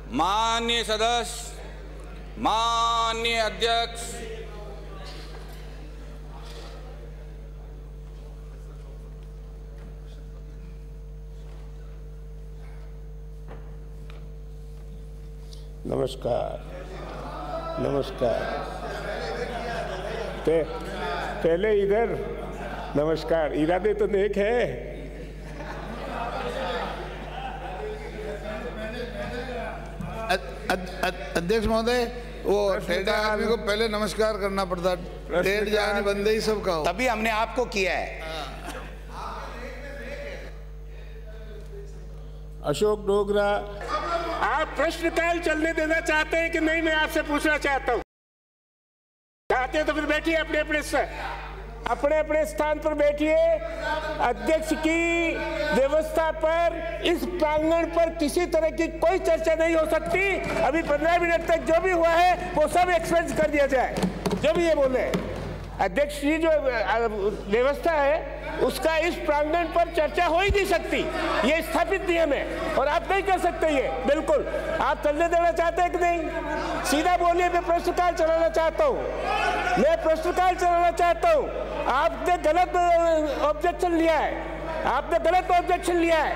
माननीय सदस्य, माननीय अध्यक्ष, नमस्कार। नमस्कार। पहले इधर नमस्कार। इरादे तो नेक है। अध्यक्ष महोदय, वो टेढ़े आदमी को पहले नमस्कार करना पड़ता, टेढ़ जाने बंदे ही सब का, तभी हमने आपको किया है। अशोक डोगरा, आप प्रश्नकाल चलने देना चाहते हैं कि नहीं? मैं आपसे पूछना चाहता हूं। चाहते हैं तो फिर बैठिए अपने अपने स्थान पर बैठिए। अध्यक्ष की व्यवस्था पर इस प्रांगण पर किसी तरह की कोई चर्चा नहीं हो सकती। अभी 15 मिनट तक जो भी हुआ है वो सब एक्सपेंस कर दिया जाए। जो भी ये बोले, अध्यक्ष की जो व्यवस्था है उसका इस प्रांगण पर चर्चा हो ही नहीं सकती। ये स्थापित नियम है और आप नहीं कर सकते ये। बिल्कुल आप चलने देना चाहते हैं कि नहीं? सीधा बोलिए। मैं प्रश्नकाल चलाना चाहता हूँ। मैं प्रश्नकाल चलाना चाहता हूँ। आपने गलत ऑब्जेक्शन लिया है। आपने गलत ऑब्जेक्शन लिया है।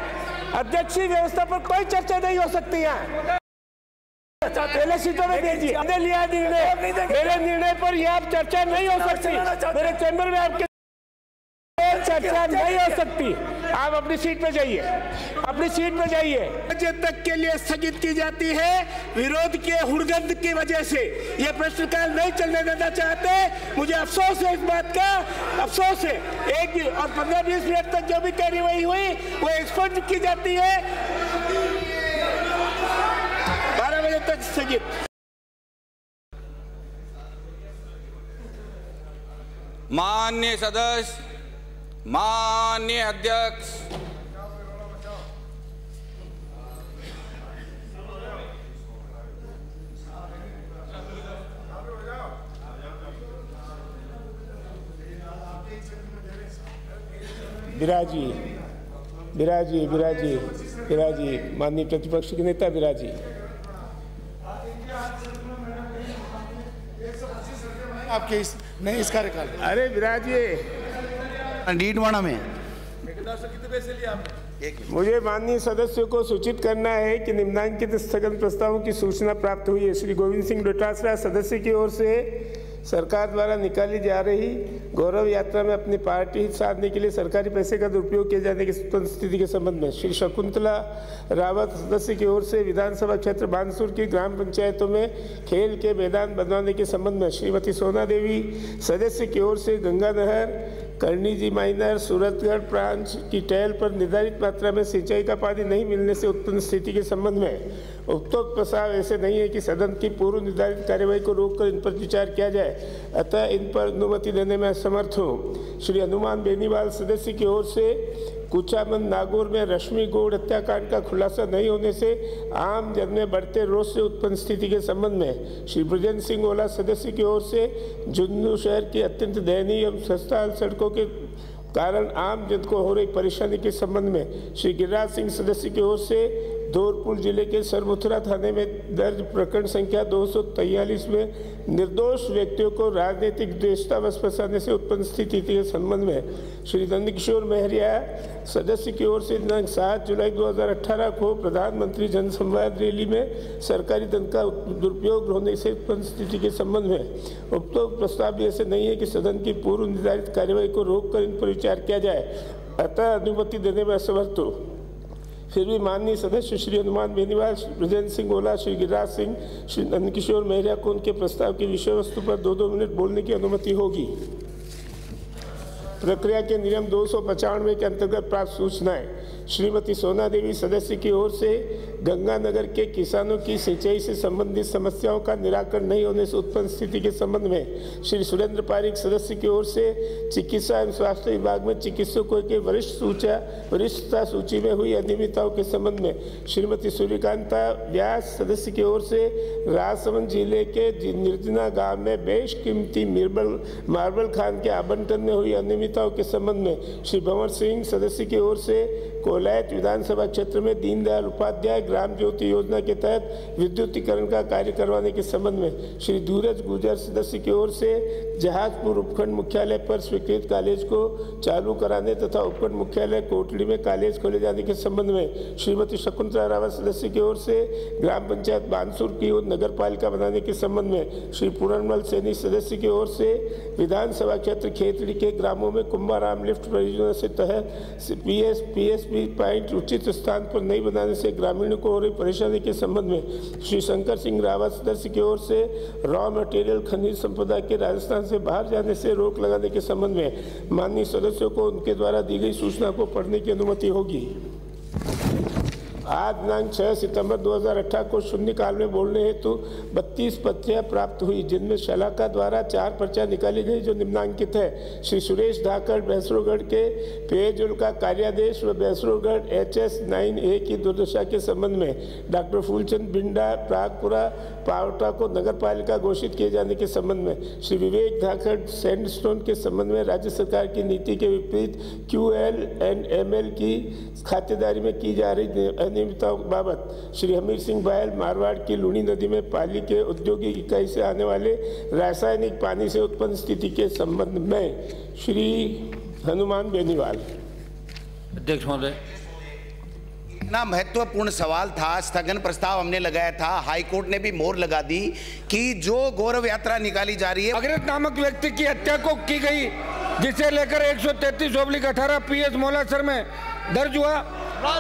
अध्यक्ष की व्यवस्था पर कोई चर्चा नहीं हो सकती यहाँ। पहले सीटों में भेजिए। हमने लिया निर्णय। मेरे निर्णय पर यह आप चर्चा नहीं हो सकती। मेरे चैम्बर में आपके चर्चा नहीं हो सकती। आप अपनी सीट पे जाइए। अपनी सीट पे जाइए। बजे तक के लिए स्थगित की जाती है। विरोध के हुड़दंग की वजह से ये प्रश्नकाल नहीं चलने देना चाहते। मुझे अफसोस है इस बात का। अफसोस है। एक और 15-20 मिनट तक जो भी कार्यवाही हुई वो एक्सपोज की जाती है। 12 बजे तक स्थगित। माननीय सदस्य, माननीय अध्यक्ष, बिराजी, माननीय प्रतिपक्ष के नेता बिराजी। आपके नहीं इस कार्यकाल। अरे बिराजी, डीडवाना में मुझे माननीय सदस्यों को सूचित करना है कि निम्नांकित स्थगन प्रस्तावों की सूचना प्राप्त हुई है। श्री गोविंद सिंह डोटासरा सदस्य की ओर से सरकार द्वारा निकाली जा रही गौरव यात्रा में अपनी पार्टी हित साधने के लिए सरकारी पैसे का दुरुपयोग किए जाने की स्थिति के संबंध में श्री शकुंतला रावत सदस्य की ओर से विधानसभा क्षेत्र बानसूर की ग्राम पंचायतों में खेल के मैदान बनवाने के संबंध में श्रीमती सोना देवी सदस्य की ओर से गंगा नहर करनी जी माइनर सूरतगढ़ ब्रांच की टहल पर निर्धारित मात्रा में सिंचाई का पानी नहीं मिलने से उत्पन्न स्थिति के संबंध में उपरोक्त प्रस्ताव ऐसे नहीं है कि सदन की पूर्व निर्धारित कार्यवाही को रोककर इन पर विचार किया जाए, अतः इन पर अनुमति देने में असमर्थ हूँ। श्री हनुमान बेनीवाल सदस्य की ओर से कुचामन नागौर में रश्मि गौड़ हत्याकांड का खुलासा नहीं होने से आम जन में बढ़ते रोष से उत्पन्न स्थिति के संबंध में श्री ब्रजेंद्र सिंह ओला सदस्य की ओर से झुंझुनू शहर की अत्यंत दयनीय एवं खस्ताहाल सड़कों के कारण आम जन को हो रही परेशानी के संबंध में श्री गिरिराज सिंह सदस्य की ओर से धौलपुर जिले के सरमुथरा थाने में दर्ज प्रकरण संख्या 243 में निर्दोष व्यक्तियों को राजनीतिक द्वेषतावश फंसाने से उत्पन्न स्थिति के संबंध में श्री नंदकिशोर महरिया सदस्य की ओर से दिनांक 7 जुलाई 2018 को प्रधानमंत्री जनसंवाद रैली में सरकारी धन का दुरुपयोग होने से उत्पन्न स्थिति के संबंध में उपरोक्त प्रस्ताव भी ऐसे नहीं है कि सदन की पूर्व निर्धारित कार्यवाही को रोककर इन पर विचार किया जाए, अतः अनुमति देने में असमर्थ हो। फिर भी माननीय सदस्य श्री हनुमान बेनीवाल, श्री ब्रजेंद्र सिंह ओला, श्री गिरिराज सिंह, श्री नंदकिशोर महरिया को उनके प्रस्ताव की विषय वस्तु पर 2-2 मिनट बोलने की अनुमति होगी। प्रक्रिया के नियम 295 के अंतर्गत प्राप्त सूचनाएं श्रीमती सोना देवी सदस्य की ओर से गंगानगर के किसानों की सिंचाई से संबंधित समस्याओं का निराकरण नहीं होने से उत्पन्न स्थिति के संबंध में श्री सुरेंद्र पारिक सदस्य की ओर से चिकित्सा एवं स्वास्थ्य विभाग में चिकित्सकों के वरिष्ठता सूची में हुई अनियमितताओं के संबंध में श्रीमती सूर्यकांता व्यास सदस्य की ओर से राजसमंद जिले के निर्जना गाँव में बेशकीमती मार्बल खान के आवंटन में हुई अनियमितताओं के संबंध में श्री भंवर सिंह सदस्य की ओर से कोलायत विधानसभा क्षेत्र में दीनदयाल उपाध्याय ग्राम ज्योति योजना के तहत विद्युतीकरण का कार्य करवाने के संबंध में श्री धीरज गुर्जर सदस्य की ओर से जहाजपुर उपखंड मुख्यालय पर स्वीकृत कॉलेज को चालू कराने तथा उपखंड मुख्यालय कोटली में कॉलेज खोले जाने के संबंध में श्रीमती शकुंतला रावत सदस्य की ओर से ग्राम पंचायत बानसूर की नगर पालिका बनाने के संबंध में श्री पूर्णमल सैनी सदस्य की ओर से विधानसभा क्षेत्र खेतड़ी के ग्रामों में कुंभाराम लिफ्ट परियोजना से तहत पीएसपी पॉइंट उचित स्थान पर नहीं बनाने से ग्रामीणों को हो रही परेशानी के संबंध में श्री शंकर सिंह रावत सदस्य की ओर से रॉ मटेरियल खनिज संपदा के राजस्थान से बाहर जाने से रोक लगाने के संबंध में माननीय सदस्यों को उनके द्वारा दी गई सूचना को पढ़ने की अनुमति होगी। आज दिनांक 6 सितंबर 2018 को शून्यकाल में बोलने हेतु 32 पर्चियाँ प्राप्त हुई, जिनमें शलाका द्वारा 4 पर्चियाँ निकाली गई जो निम्नांकित है। श्री सुरेश धाकड़ बैसरोगढ़ के पेयजल का कार्यादेश व बैसरोगढ़ HS9A की दुर्दशा के संबंध में डॉक्टर फूलचंद बिंडा प्रागपुरा पावटा को नगर पालिका घोषित किए जाने के संबंध में श्री विवेक धाकड़ सैंडस्टोन के संबंध में राज्य सरकार की नीति के विपरीत QL एंड ML की खातेदारी में की जा रही अनियमितताओं बाबत श्री हमीर सिंह बायल मारवाड़ की लूणी नदी में पाली के औद्योगिक इकाई से आने वाले रासायनिक पानी से उत्पन्न स्थिति के संबंध में श्री हनुमान बेनीवाल। अध्यक्ष महोदय, इतना महत्वपूर्ण सवाल था, स्थगन प्रस्ताव हमने लगाया था, हाई कोर्ट ने भी मोहर लगा दी कि जो गौरव यात्रा निकाली जा रही है अग्रत नामक व्यक्ति की हत्या को की गई, जिसे लेकर 133/18 PS मोलासर में दर्ज हुआ।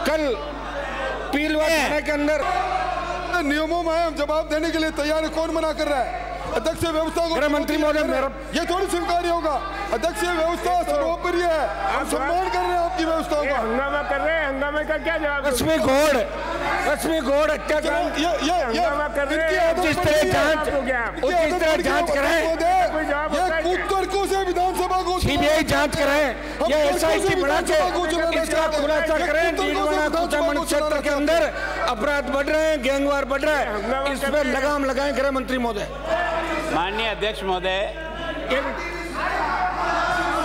कल पीलवा थाने के अंदर नियमों में हम जवाब देने के लिए तैयार है। कौन मना कर रहा है? अध्यक्ष व्यवस्था को, गृह मंत्री महोदय, ये थोड़ी स्वीकार्य होगा। अध्यक्ष व्यवस्था सर्वोपरि है, हम सम्मान कर रहे हैं आपकी व्यवस्थाओं का। हंगामा कर रहे हैं, हंगामे का क्या जवाब? रश्मि घोड़ हत्याकांड जिस तरह जांच कराएं, ये कुतर्कों से विधानसभा को CBI जांच कराएं, ये SIT बढ़ा के इसका खुलासा करें। कुचामन क्षेत्र के अंदर अपराध बढ़ रहे हैं, गैंगवार बढ़ रहा है, इस पर लगाम लगाएं गृह मंत्री महोदय। माननीय अध्यक्ष महोदय,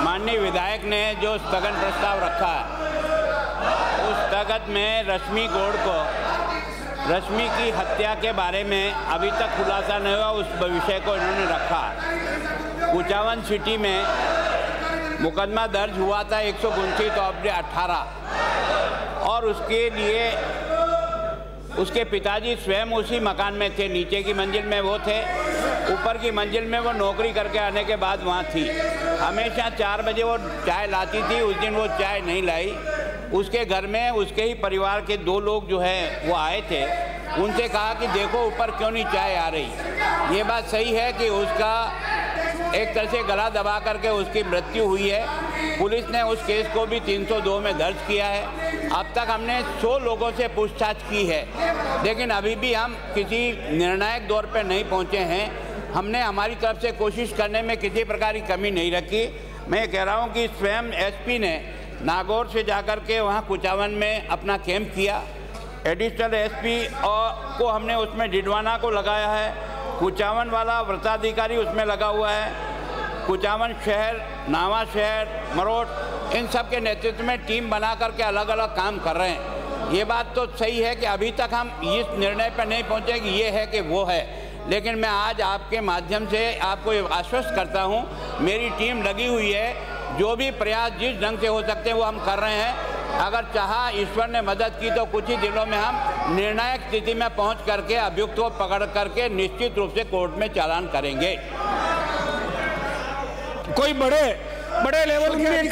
माननीय विधायक ने जो स्थगन प्रस्ताव रखा उस स्थगन में रश्मि गौड़ को रश्मि की हत्या के बारे में अभी तक खुलासा नहीं हुआ, उस विषय को इन्होंने रखा। कुचामन सिटी में मुकदमा दर्ज हुआ था 129/18 और उसके लिए उसके पिताजी स्वयं उसी मकान में थे। नीचे की मंजिल में वो थे, ऊपर की मंजिल में वो नौकरी करके आने के बाद वहाँ थी। हमेशा 4 बजे वो चाय लाती थी, उस दिन वो चाय नहीं लाई। उसके घर में उसके ही परिवार के 2 लोग जो है वो आए थे, उनसे कहा कि देखो ऊपर क्यों नहीं चाय आ रही। ये बात सही है कि उसका एक तरह से गला दबा करके उसकी मृत्यु हुई है। पुलिस ने उस केस को भी 302 में दर्ज किया है। अब तक हमने 100 लोगों से पूछताछ की है, लेकिन अभी भी हम किसी निर्णायक दौर पर नहीं पहुंचे हैं। हमने हमारी तरफ से कोशिश करने में किसी प्रकार की कमी नहीं रखी। मैं कह रहा हूं कि स्वयं SP ने नागौर से जाकर के वहां कुचामन में अपना कैंप किया। एडिशनल SP को हमने उसमें डिडवाना को लगाया है, कुचामन वाला व्रताधिकारी उसमें लगा हुआ है, कुचामन शहर, नावा शहर, मरोट, इन सब के नेतृत्व में टीम बना करके अलग अलग काम कर रहे हैं। ये बात तो सही है कि अभी तक हम इस निर्णय पर नहीं पहुँचे कि ये है कि वो है, लेकिन मैं आज आपके माध्यम से आपको आश्वस्त करता हूँ, मेरी टीम लगी हुई है। जो भी प्रयास जिस ढंग से हो सकते हैं वो हम कर रहे हैं। अगर चाहा ईश्वर ने मदद की तो कुछ ही दिनों में हम निर्णायक स्थिति में पहुंच करके अभियुक्त को पकड़ करके निश्चित रूप से कोर्ट में चालान करेंगे। कोई बड़े लेवल की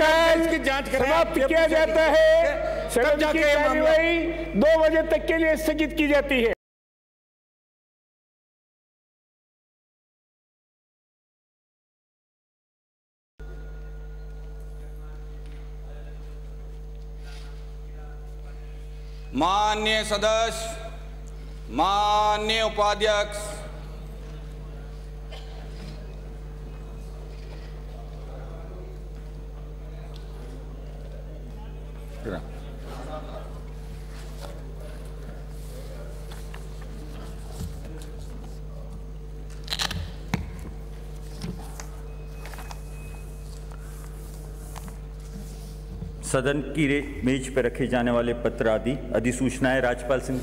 जांच समाप्त किया जाता है, सदन की कार्यवाही 2 बजे तक के लिए स्थगित की जाती है। माननीय सदस्य, माननीय उपाध्यक्ष, सदन की मेज पर रखे जाने वाले पत्र आदि अधिसूचनाएं राज्यपाल सिंह।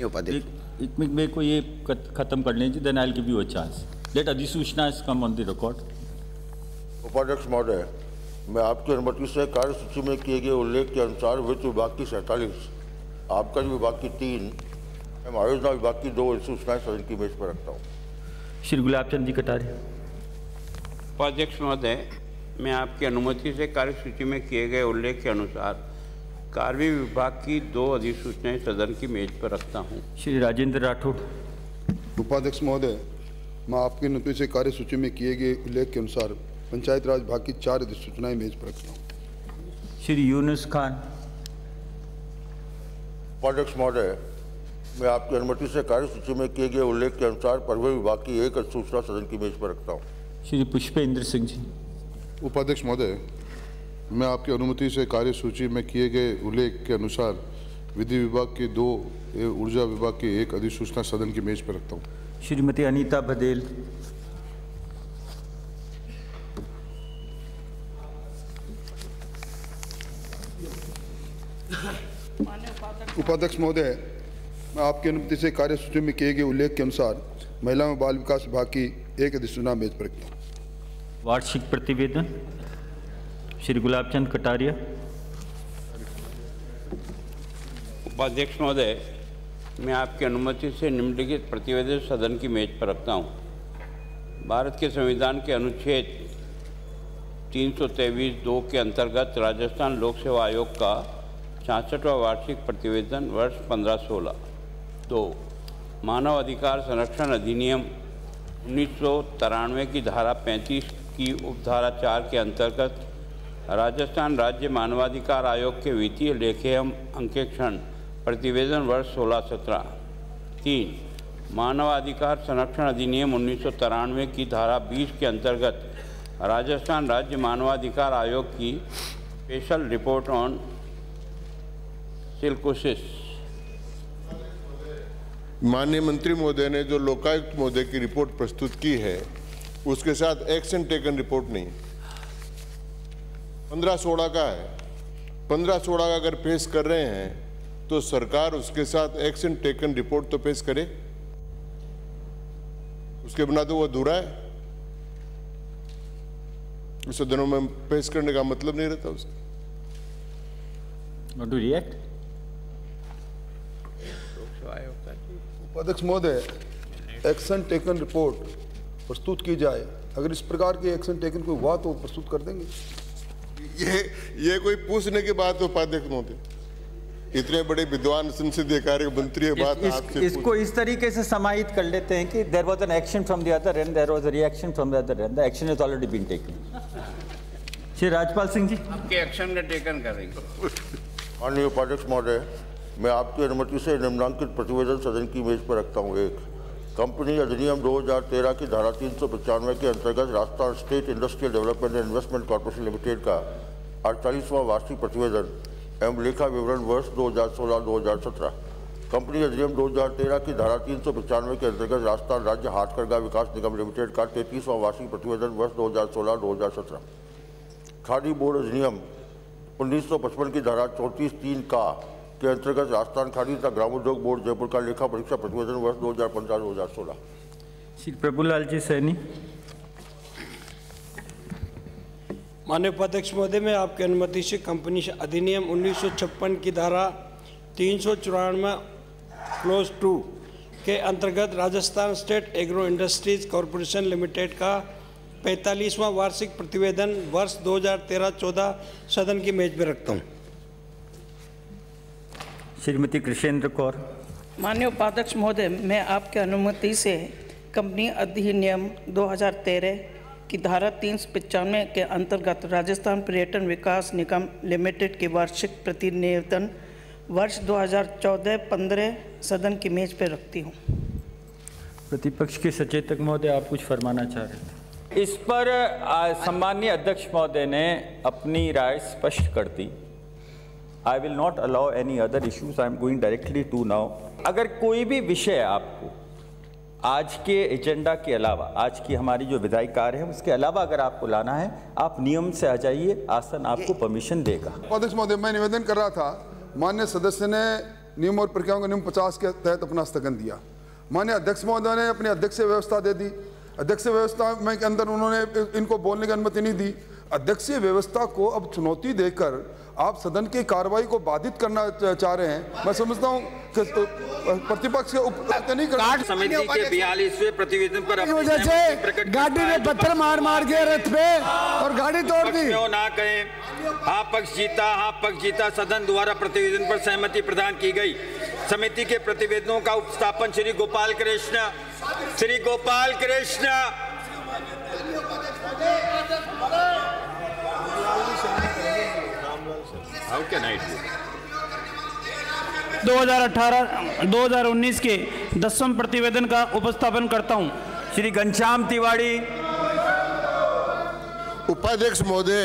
उपाध्यक्ष मेरे को ये खत्म कर लीजिए, then I will give you a chance. Let अधिसूचना कम ऑन द रिकॉर्ड। उपाध्यक्ष महोदय, मैं आपकी अनुमति से कार्यसूची में किए गए उल्लेख के अनुसार वित्त विभाग की 47, आबकारी विभाग की 3 एवं आयोजना विभाग की 2 अधिसूचनाएं सदन की मेज पर रखता हूँ। श्री गुलाब चंद जी कटारिया। उपाध्यक्ष महोदय, मैं आपकी अनुमति से कार्यसूची में किए गए उल्लेख के अनुसार कार्मिक विभाग की 2 अधिसूचनाएं सदन की मेज पर रखता हूं। श्री राजेंद्र राठौड़। उपाध्यक्ष महोदय, मैं आपकी अनुमति से कार्यसूची में किए गए उल्लेख के अनुसार पंचायत राज विभाग की 4 अधिसूचनाएं मेज पर रखता हूँ। श्री यूनुस खान। उपाध्यक्ष महोदय, मैं आपकी अनुमति से कार्यसूची में किए गए उल्लेख के अनुसार परिवहन विभाग की 1 अधिसूचना सदन की मेज पर रखता हूँ। श्री पुष्पेंद्र सिंह जी। उपाध्यक्ष महोदय, मैं आपकी अनुमति से कार्यसूची में किए गए उल्लेख के अनुसार विधि विभाग की 2 एवं ऊर्जा विभाग की 1 अधिसूचना सदन की मेज पर रखता हूँ। श्रीमती अनीता बदेल। उपाध्यक्ष महोदय, मैं आपकी अनुमति से कार्यसूची में किए गए उल्लेख के अनुसार महिला एवं बाल विकास विभाग की 1 अधिसूचना मेज पर रखता हूँ। वार्षिक प्रतिवेदन। श्री गुलाब चंद कटारिया। उपाध्यक्ष महोदय, मैं आपकी अनुमति से निम्नलिखित प्रतिवेदन सदन की मेज पर रखता हूं। भारत के संविधान के अनुच्छेद 323(2) के अंतर्गत राजस्थान लोक सेवा आयोग का 66वां वार्षिक प्रतिवेदन वर्ष 15-16। 2. मानव अधिकार संरक्षण अधिनियम 1993 की धारा 35 की उपधारा 4 के अंतर्गत राजस्थान राज्य मानवाधिकार आयोग के वित्तीय लेखे एवं अंकेक्षण प्रतिवेदन वर्ष 16-17। 3. मानवाधिकार संरक्षण अधिनियम 1993 की धारा 20 के अंतर्गत राजस्थान राज्य मानवाधिकार आयोग की स्पेशल रिपोर्ट ऑन सिल्कोसिस। माननीय मंत्री महोदय ने जो लोकायुक्त महोदय की रिपोर्ट प्रस्तुत की है उसके साथ एक्शन टेकन रिपोर्ट नहीं, 15-16 का है। 15-16 का अगर पेश कर रहे हैं तो सरकार उसके साथ एक्शन टेकन रिपोर्ट तो पेश करे, उसके बिना तो वो अधूरा है। उस दिनों में पेश करने का मतलब नहीं रहता उसका। Not to react? उपाध्यक्ष महोदय, एक्शन टेकन रिपोर्ट प्रस्तुत की जाए, अगर इस प्रकार की एक्शन टेकन कोई हुआ तो प्रस्तुत कर देंगे। ये कोई पूछने की बात हो उपाध्यक्ष महोदय? इतने बड़े विद्वान संसदीय कार्य मंत्री है, बात आपसे इसको इस तरीके से समाहित कर लेते हैं कि there was an action from the other end there was a reaction from the other end the action has already been taken. Shri Rajpal Singh ji, आपके एक्शन का टेकन करेंगे। माननीय उपाध्यक्ष महोदय, मैं आपकी अनुमति से निम्नांकित प्रतिवेदन सदन की मेज पर रखता हूँ। 1. कंपनी अधिनियम 2013 की धारा 395 के अंतर्गत Rajasthan state industrial development and investment corporation limited का 48वां वार्षिक प्रतिवेदन एवं लेखा विवरण वर्ष 2016-2017। कंपनी अधिनियम 2013 की धारा 395 के अंतर्गत राजस्थान राज्य हाथकरघा विकास निगम लिमिटेड का 33वां वार्षिक प्रतिवेदन वर्ष 2016-2017। खादी बोर्ड अधिनियम 1955 की धारा 34(3) के अंतर्गत राजस्थान खादी तथा ग्रामोद्योग बोर्ड जयपुर का लेखा परीक्षा प्रतिवेदन वर्ष 2015-2016। श्री प्रभुलाल जी सैनी। माननीय उपाध्यक्ष महोदय, मैं आपकी अनुमति से कंपनी अधिनियम 1956 की धारा 394 क्लोज 2 के अंतर्गत Rajasthan state agro industries corporation limited का 45वां वार्षिक प्रतिवेदन वर्ष 2013-14 सदन की मेज पर रखता हूँ। श्रीमती कृष्णेंद्र कौर। माननीय उपाध्यक्ष महोदय, मैं आपके अनुमति से कंपनी अधिनियम 2013 की धारा 395 के अंतर्गत राजस्थान पर्यटन विकास निगम लिमिटेड के वार्षिक प्रतिवेदन वर्ष 2014-15 सदन की मेज पर रखती हूँ। प्रतिपक्ष के सचेतक महोदय, आप कुछ फरमाना चाह रहे थे? इस पर सम्माननीय अध्यक्ष महोदय ने अपनी राय स्पष्ट कर दी। I will not allow any other issues, I am going directly to now. अगर कोई भी विषय आपको आज के एजेंडा के अलावा, आज की हमारी जो विधायी कार्य है उसके अलावा अगर आपको लाना है, आप नियम से आ जाइए, आसन आपको परमिशन देगा। उपाध्यक्ष महोदय, मैं निवेदन कर रहा था, माननीय सदस्य ने नियम और प्रक्रियाओं के नियम 50 के तहत अपना स्थगन दिया। माननीय अध्यक्ष महोदय ने अपनी अध्यक्षीय व्यवस्था दे दी। अध्यक्षीय व्यवस्था में के अंदर उन्होंने इनको बोलने की अनुमति नहीं दी। अध्यक्षीय व्यवस्था को अब चुनौती देकर आप सदन की कार्रवाई को बाधित करना चाह रहे हैं। मैं समझता हूं कि प्रतिपक्ष के नहीं कर समिति के 42वें प्रतिवेदन पर वजह से गाड़ी ने पत्थर मार मार के रथ पे और गाड़ी तोड़ दी। ना कहें हाँ पक्ष जीता सदन द्वारा प्रतिवेदन पर सहमति प्रदान की गई। समिति के प्रतिवेदनों का उपस्थापन Shri Gopal Krishna How can I do? 2018-2019 के 10वें प्रतिवेदन का उपस्थापन करता हूं। श्री घनश्याम तिवाड़ी। उपाध्यक्ष महोदय,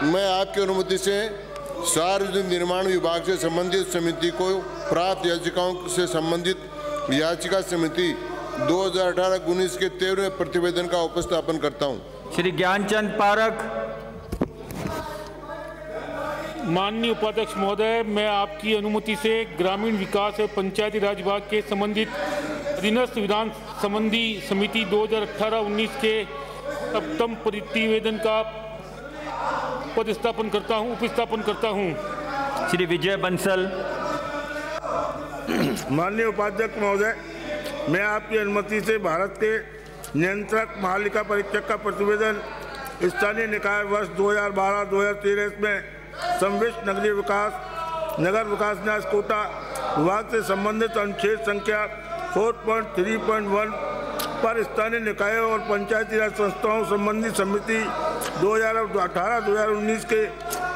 मैं आपकी अनुमति से सार्वजनिक निर्माण विभाग से संबंधित समिति को प्राप्त याचिकाओं से संबंधित याचिका समिति 2018-19 के 13वें प्रतिवेदन का उपस्थापन करता हूं। श्री ज्ञानचंद पारख। माननीय उपाध्यक्ष महोदय, मैं आपकी अनुमति से ग्रामीण विकास एवं पंचायती राज विभाग के संबंधित अधीनस्थ विधान संबंधी समिति 2018-19 के 7वें प्रतिवेदन का उपस्थापन करता हूं। श्री विजय बंसल। माननीय उपाध्यक्ष महोदय, मैं आपकी अनुमति से भारत के नियंत्रक महालेखा परीक्षक का प्रतिवेदन स्थानीय निकाय वर्ष 2012-2013 में संविष्ट नगरीय विकास नगर विकास न्यास कोटा विभाग से संबंधित अनुच्छेद संख्या 4.3.1 पर स्थानीय निकायों और पंचायती राज संस्थाओं संबंधी समिति 2018-2019 के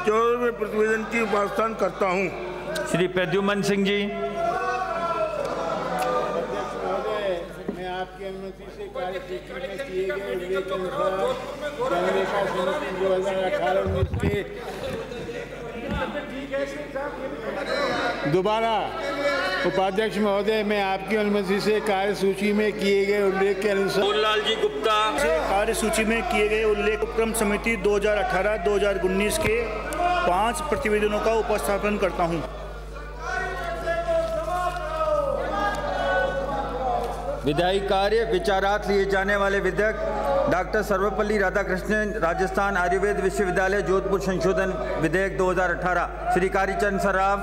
14वें प्रतिवेदन की उपस्थापन करता हूं। श्री प्रद्युमन सिंह जी। मैं आपकी अनुमति से कार्यसूची में किए गए उल्लेख के अनुसार जनरेखा समिति 2018-19 के दोबारा उपाध्यक्ष महोदय, मैं आपकी अनुमति से कार्यसूची में किए गए उल्लेख के अनुसार लाल जी गुप्ता कार्यसूची में किए गए उल्लेख उपक्रम समिति 2018-2019 के 5 प्रतिवेदनों का उपस्थापन करता हूं। विधायी कार्य विचारार्थ लिए जाने वाले विधेयक डॉक्टर सर्वपल्ली राधाकृष्णन राजस्थान आयुर्वेद विश्वविद्यालय जोधपुर संशोधन विधेयक 2018। श्री कालीचंद सराफ।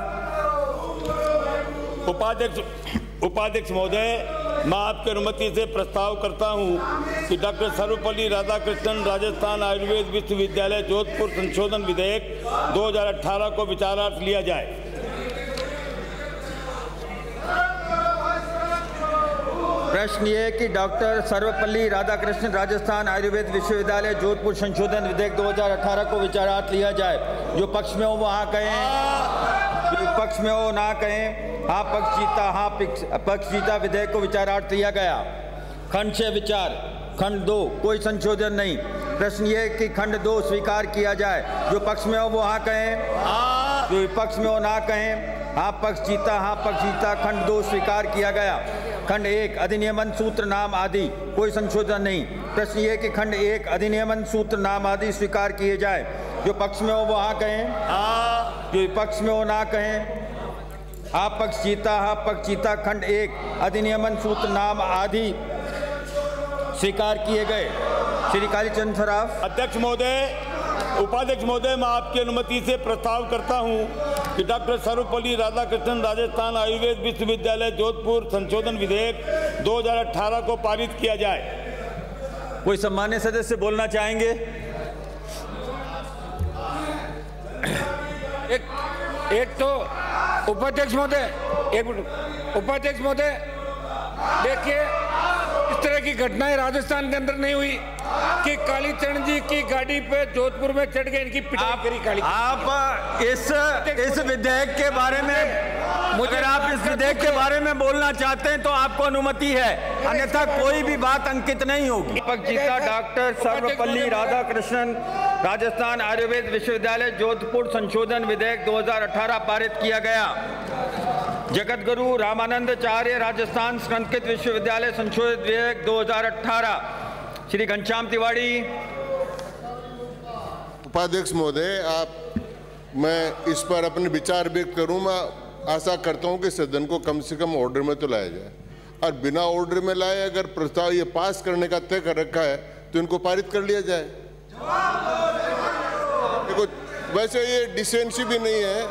उपाध्यक्ष महोदय, मैं आपकी अनुमति से प्रस्ताव करता हूं कि डॉक्टर सर्वपल्ली राधाकृष्णन राजस्थान आयुर्वेद विश्वविद्यालय जोधपुर संशोधन विधेयक 2018 को विचारार्थ लिया जाए। प्रश्न ये कि डॉक्टर सर्वपल्ली राधाकृष्णन राजस्थान आयुर्वेद विश्वविद्यालय जोधपुर संशोधन विधेयक 2018 को विचारार्थ लिया जाए। जो पक्ष में हो वो हाँ कहें, जो पक्ष में हो ना कहें। हाँ पक्ष जीता विधेयक को विचारार्थ लिया गया। खंड 6 विचार। खंड 2 कोई संशोधन नहीं। प्रश्न ये कि खंड 2 स्वीकार किया जाए। जो पक्ष में हो वो हाँ कहें, जो विपक्ष में हो ना कहें। हाँ पक्ष जीता खंड 2 स्वीकार किया गया। खंड 1 अधिनियमन सूत्र नाम आदि कोई संशोधन नहीं। प्रश्न ये कि खंड 1 अधिनियमन सूत्र नाम आदि स्वीकार किए जाए। जो पक्ष में हो वो हाँ कहें, जो विपक्ष में हो ना कहें। हाँ पक्ष जीता खंड 1 अधिनियमन सूत्र नाम आदि स्वीकार किए गए। श्री कालीचंद सराफ। अध्यक्ष महोदय, उपाध्यक्ष महोदय, मैं आपकी अनुमति से प्रस्ताव करता हूं कि डॉक्टर सर्वपल्ली राधाकृष्णन राजस्थान आयुर्वेद विश्वविद्यालय जोधपुर संशोधन विधेयक 2018 को पारित किया जाए। कोई सम्मान्य सदस्य बोलना चाहेंगे? एक तो उपाध्यक्ष महोदय, एक मिनट। उपाध्यक्ष महोदय, देखिए इस तरह की घटनाएं राजस्थान के अंदर नहीं हुई कि कालीचरण जी की गाड़ी पे जोधपुर में चढ़ गए, इनकी पिटाई करी काली। आप इस विधेयक के बारे में अगर आप इस विधेयक के बारे में बोलना चाहते हैं तो आपको अनुमति है, अन्यथा कोई भी बात अंकित नहीं होगी। पक्ष जीता डॉक्टर सर्वपल्ली राधाकृष्णन राजस्थान आयुर्वेद विश्वविद्यालय जोधपुर संशोधन विधेयक 2018 पारित किया गया। जगतगुरु रामानंदाचार्य राजस्थान संस्कृत विश्वविद्यालय संशोधित विधेयक 2018। श्री घनश्याम तिवाड़ी। उपाध्यक्ष महोदय, मैं इस पर अपने विचार व्यक्त करूं। मैं आशा करता हूं कि सदन को कम से कम ऑर्डर में तो लाया जाए, और बिना ऑर्डर में लाए अगर प्रस्ताव ये पास करने का तय कर रखा है तो इनको पारित कर लिया जाए। देखो वैसे ये डिसेंसी भी नहीं है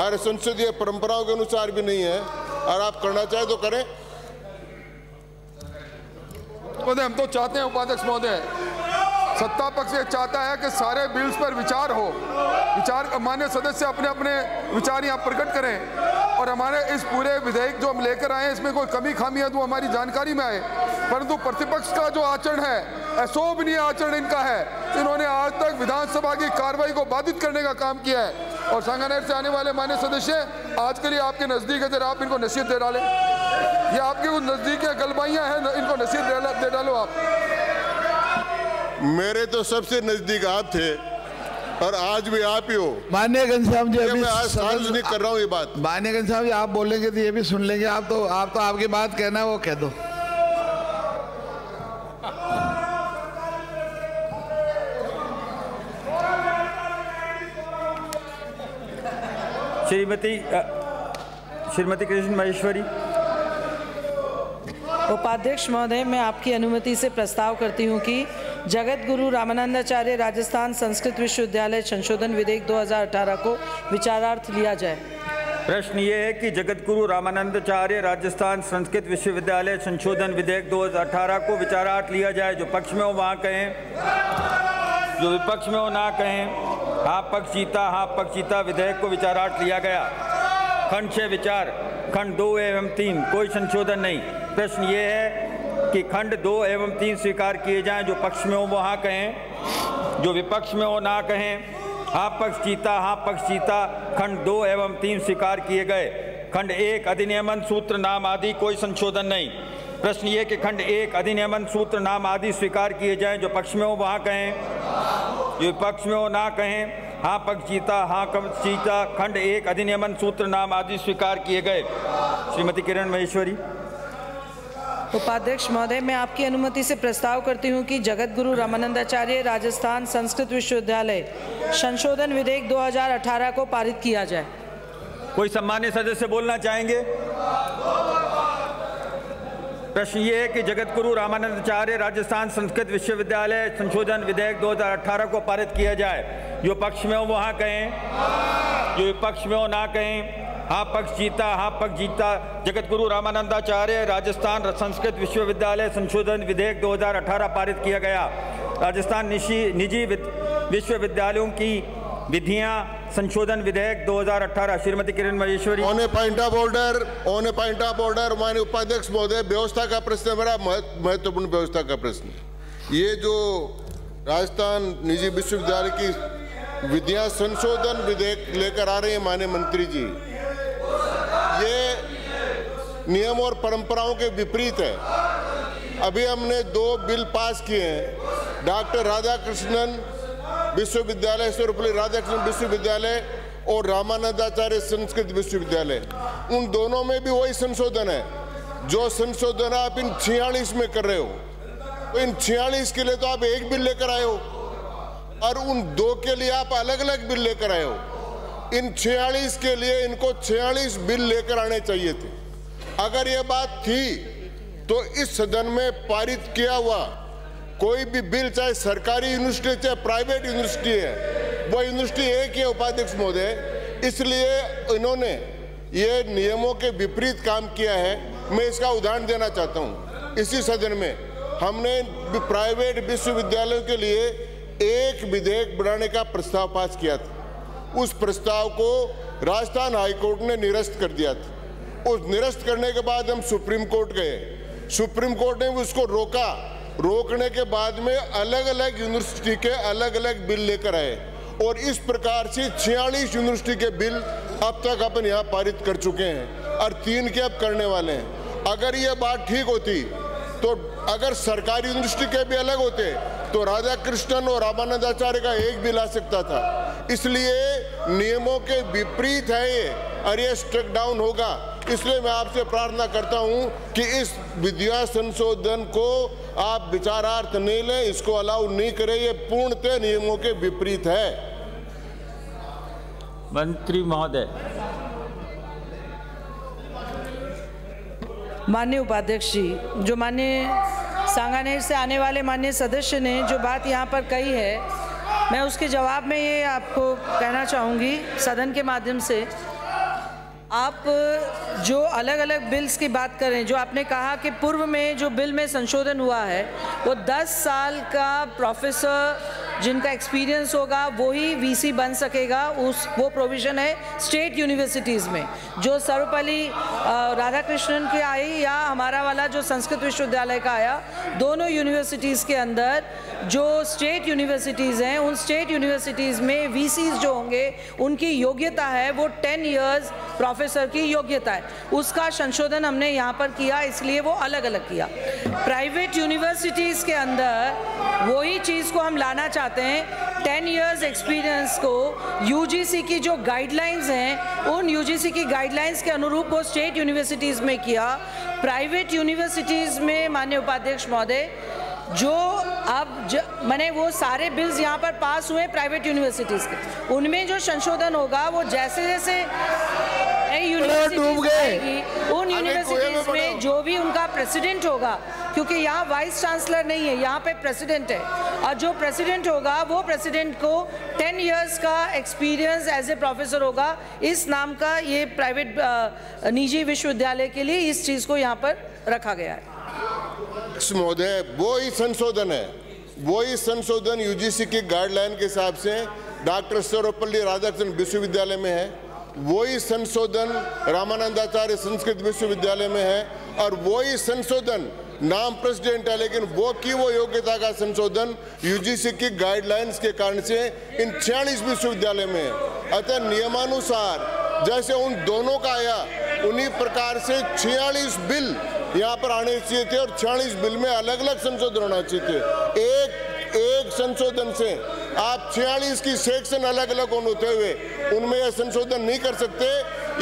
और संसदीय परंपराओं के अनुसार भी नहीं है, और आप करना चाहे तो करें। महोदय, हम तो चाहते हैं उपाध्यक्ष महोदय, सत्ता पक्ष ये चाहता है कि सारे बिल्स पर विचार हो, विचार मान्य सदस्य अपने अपने विचार यहाँ प्रकट करें, और हमारे इस पूरे विधेयक जो हम लेकर आए हैं इसमें कोई कमी खामी है तो हमारी जानकारी में आए। परंतु प्रतिपक्ष का जो आचरण है, अशोभनीय आचरण इनका है। इन्होंने आज तक विधानसभा की कार्रवाई को बाधित करने का काम किया है, और सांगानेर से आने वाले मान्य सदस्य आज के लिए आपके नजदीक है, जरा आप इनको नसीहत दे डालें। ये आपके कुछ नजदीक गलबाइयाँ हैं, इनको नसीहत दे डालो आप। मेरे तो सबसे नजदीक आप थे और आज भी आप ही हो। माननीय घनश्याम जी, मैं आज सार्वजनिक कर रहा हूँ ये बात। माननीय घनश्याम जी, आप बोलेंगे तो ये भी सुन लेंगे। आप तो आपकी बात कहना है वो कह दो। श्रीमती कृष्ण महेश्वरी। उपाध्यक्ष महोदय, मैं आपकी अनुमति से प्रस्ताव करती हूं कि जगत गुरु रामानंदाचार्य राजस्थान संस्कृत विश्वविद्यालय संशोधन विधेयक 2018 को विचारार्थ लिया जाए। प्रश्न ये है कि जगत गुरु रामानंदाचार्य राजस्थान संस्कृत विश्वविद्यालय संशोधन विधेयक 2018 को विचारार्थ लिया जाए। जो पक्ष में हो वहाँ कहें, जो विपक्ष में हो ना कहें। हाँ पक्ष जीता, हाँ पक्ष जीता। विधेयक को विचारार्थ लिया गया। खंड 6 विचार, खंड 2 एवं 3 कोई संशोधन नहीं। प्रश्न ये है कि खंड 2 एवं 3 स्वीकार किए जाएं। जो पक्ष में हो वो हाँ कहें, जो विपक्ष में हो ना कहें। हाँ पक्ष जीता, हाँ पक्ष जीता। खंड 2 एवं 3 स्वीकार किए गए। खंड 1 अधिनियमन सूत्र नाम आदि कोई संशोधन नहीं। प्रश्न ये कि खंड 1 अधिनियमन सूत्र नाम आदि स्वीकार किए जाएं। जो पक्ष में हो वहाँ कहें, जो विपक्ष में हो ना कहें। हाँ पक्ष जीता, हाँ पक्ष जीता। खंड 1 अधिनियमन सूत्र नाम आदि स्वीकार किए गए। श्रीमती किरण महेश्वरी। उपाध्यक्ष महोदय, मैं आपकी अनुमति से प्रस्ताव करती हूं कि जगत गुरु रामानंदाचार्य राजस्थान संस्कृत विश्वविद्यालय संशोधन विधेयक 2018 को पारित किया जाए। कोई सम्मान्य सदस्य बोलना चाहेंगे? प्रश्न ये है कि जगत गुरु रामानंदाचार्य राजस्थान संस्कृत विश्वविद्यालय संशोधन विधेयक 2018 को पारित किया जाए। जो पक्ष में हो वो हाँ कहें, जो विपक्ष में हो ना कहें। हाँ पक्ष जीता, हाँ पक्ष जीता। जगत गुरु रामानंदाचार्य राजस्थान संस्कृत विश्वविद्यालय संशोधन विधेयक 2018 पारित किया गया। राजस्थान निजी विश्वविद्यालयों की विधियां संशोधन विधेयक 2018। Shrimati Kiran Maheshwari. On a point of order माननीय उपाध्यक्ष महोदय, व्यवस्था का प्रश्न बड़ा महत्वपूर्ण व्यवस्था का प्रश्न। ये जो राजस्थान निजी विश्वविद्यालय की विधियां संशोधन विधेयक लेकर आ रहे हैं माननीय मंत्री जी, ये नियम और परंपराओं के विपरीत है। अभी हमने 2 बिल पास किए हैं, डॉक्टर राधाकृष्णन विश्वविद्यालय, सर्वपल्ली राधाकृष्णन विश्वविद्यालय और रामानंदाचार्य संस्कृत विश्वविद्यालय। उन दोनों में भी वही संशोधन है जो संशोधन आप इन 46 में कर रहे हो। तो इन 46 के लिए तो आप एक बिल लेकर आए हो और उन 2 के लिए आप अलग अलग बिल लेकर आए हो। इन 46 के लिए इनको 46 बिल लेकर आने चाहिए थे। अगर ये बात थी तो इस सदन में पारित किया हुआ कोई भी बिल, चाहे सरकारी यूनिवर्सिटी चाहे प्राइवेट यूनिवर्सिटी है, वो यूनिवर्सिटी एक ही है उपाध्यक्ष महोदय। इसलिए इन्होंने ये नियमों के विपरीत काम किया है। मैं इसका उदाहरण देना चाहता हूँ। इसी सदन में हमने प्राइवेट विश्वविद्यालयों के लिए एक विधेयक बनाने का प्रस्ताव पास किया था। उस प्रस्ताव को राजस्थान हाईकोर्ट ने निरस्त कर दिया था। उस निरस्त करने के बाद हम सुप्रीम कोर्ट गए। सुप्रीम कोर्ट ने उसको रोका। रोकने के बाद में अलग अलग यूनिवर्सिटी के अलग अलग बिल लेकर आए और इस प्रकार से 46 यूनिवर्सिटी के बिल अब तक अपन यहाँ पारित कर चुके हैं और 3 के अब करने वाले हैं। अगर ये बात ठीक होती तो अगर सरकारी यूनिवर्सिटी के भी अलग होते तो राधाकृष्णन और रामानंदाचार्य का एक बिल आ सकता था। इसलिए नियमों के विपरीत है ये और ये स्ट्रक डाउन होगा। इसलिए मैं आपसे प्रार्थना करता हूं कि इस विधिया संशोधन को आप विचारार्थ नहीं लें, इसको अलाउ नहीं करें। ये पूर्णतः नियमों के विपरीत है। मंत्री महोदय, माननीय उपाध्यक्ष जी, जो माननीय सांगानेर से आने वाले माननीय सदस्य ने जो बात यहाँ पर कही है, मैं उसके जवाब में ये आपको कहना चाहूँगी सदन के माध्यम से। आप जो अलग अलग बिल्स की बात करें, जो आपने कहा कि पूर्व में जो बिल में संशोधन हुआ है वो 10 साल का प्रोफेसर जिनका एक्सपीरियंस होगा वही वीसी बन सकेगा, वो प्रोविज़न है स्टेट यूनिवर्सिटीज़ में। जो सर्वपल्ली राधाकृष्णन के आई या हमारा वाला जो संस्कृत विश्वविद्यालय का आया, दोनों यूनिवर्सिटीज़ के अंदर जो स्टेट यूनिवर्सिटीज़ हैं, उन स्टेट यूनिवर्सिटीज़ में वीसीज जो होंगे उनकी योग्यता है वो 10 इयर्स प्रोफेसर की योग्यता है, उसका संशोधन हमने यहाँ पर किया, इसलिए वो अलग अलग किया। प्राइवेट यूनिवर्सिटीज़ के अंदर वही चीज़ को हम लाना चाहते हैं, 10 इयर्स एक्सपीरियंस को यूजीसी की जो गाइडलाइंस हैं उन यूजीसी की गाइडलाइंस के अनुरूप वो स्टेट यूनिवर्सिटीज़ में किया। प्राइवेट यूनिवर्सिटीज़ में माननीय उपाध्यक्ष महोदय जो अब मैंने वो सारे बिल्स यहाँ पर पास हुए प्राइवेट यूनिवर्सिटीज़ के, उनमें जो संशोधन होगा वो जैसे जैसे यूनिवर्सिटीज़ आएगी उन यूनिवर्सिटीज़ में जो भी उनका प्रेसिडेंट होगा, क्योंकि यहाँ वाइस चांसलर नहीं है, यहाँ पे प्रेसिडेंट है, और जो प्रेसिडेंट होगा वो प्रेसिडेंट को 10 इयर्स का एक्सपीरियंस एज ए प्रोफेसर होगा। इस नाम का ये प्राइवेट निजी विश्वविद्यालय के लिए इस चीज़ को यहाँ पर रखा गया है। महोदय, वो ही संशोधन है, वो ही संशोधन यूजीसी की गाइडलाइन के हिसाब से डॉक्टर सर्वपल्ली राधाकृष्णन विश्वविद्यालय में है, वही संशोधन रामानंदाचार्य संस्कृत विश्वविद्यालय में है, और वही संशोधन नाम प्रेसिडेंट है लेकिन वो की वो योग्यता का संशोधन यूजीसी की गाइडलाइंस के कारण से इन 46 विश्वविद्यालय में है। अतः नियमानुसार जैसे उन दोनों का आया उन्हीं प्रकार से 46 बिल यहाँ पर आने चाहिए थे, और 46 बिल में अलग अलग संशोधन होना चाहिए थे। एक संशोधन से आप 46 की सेक्शन अलग अलग होते हुए उनमें यह संशोधन नहीं कर सकते,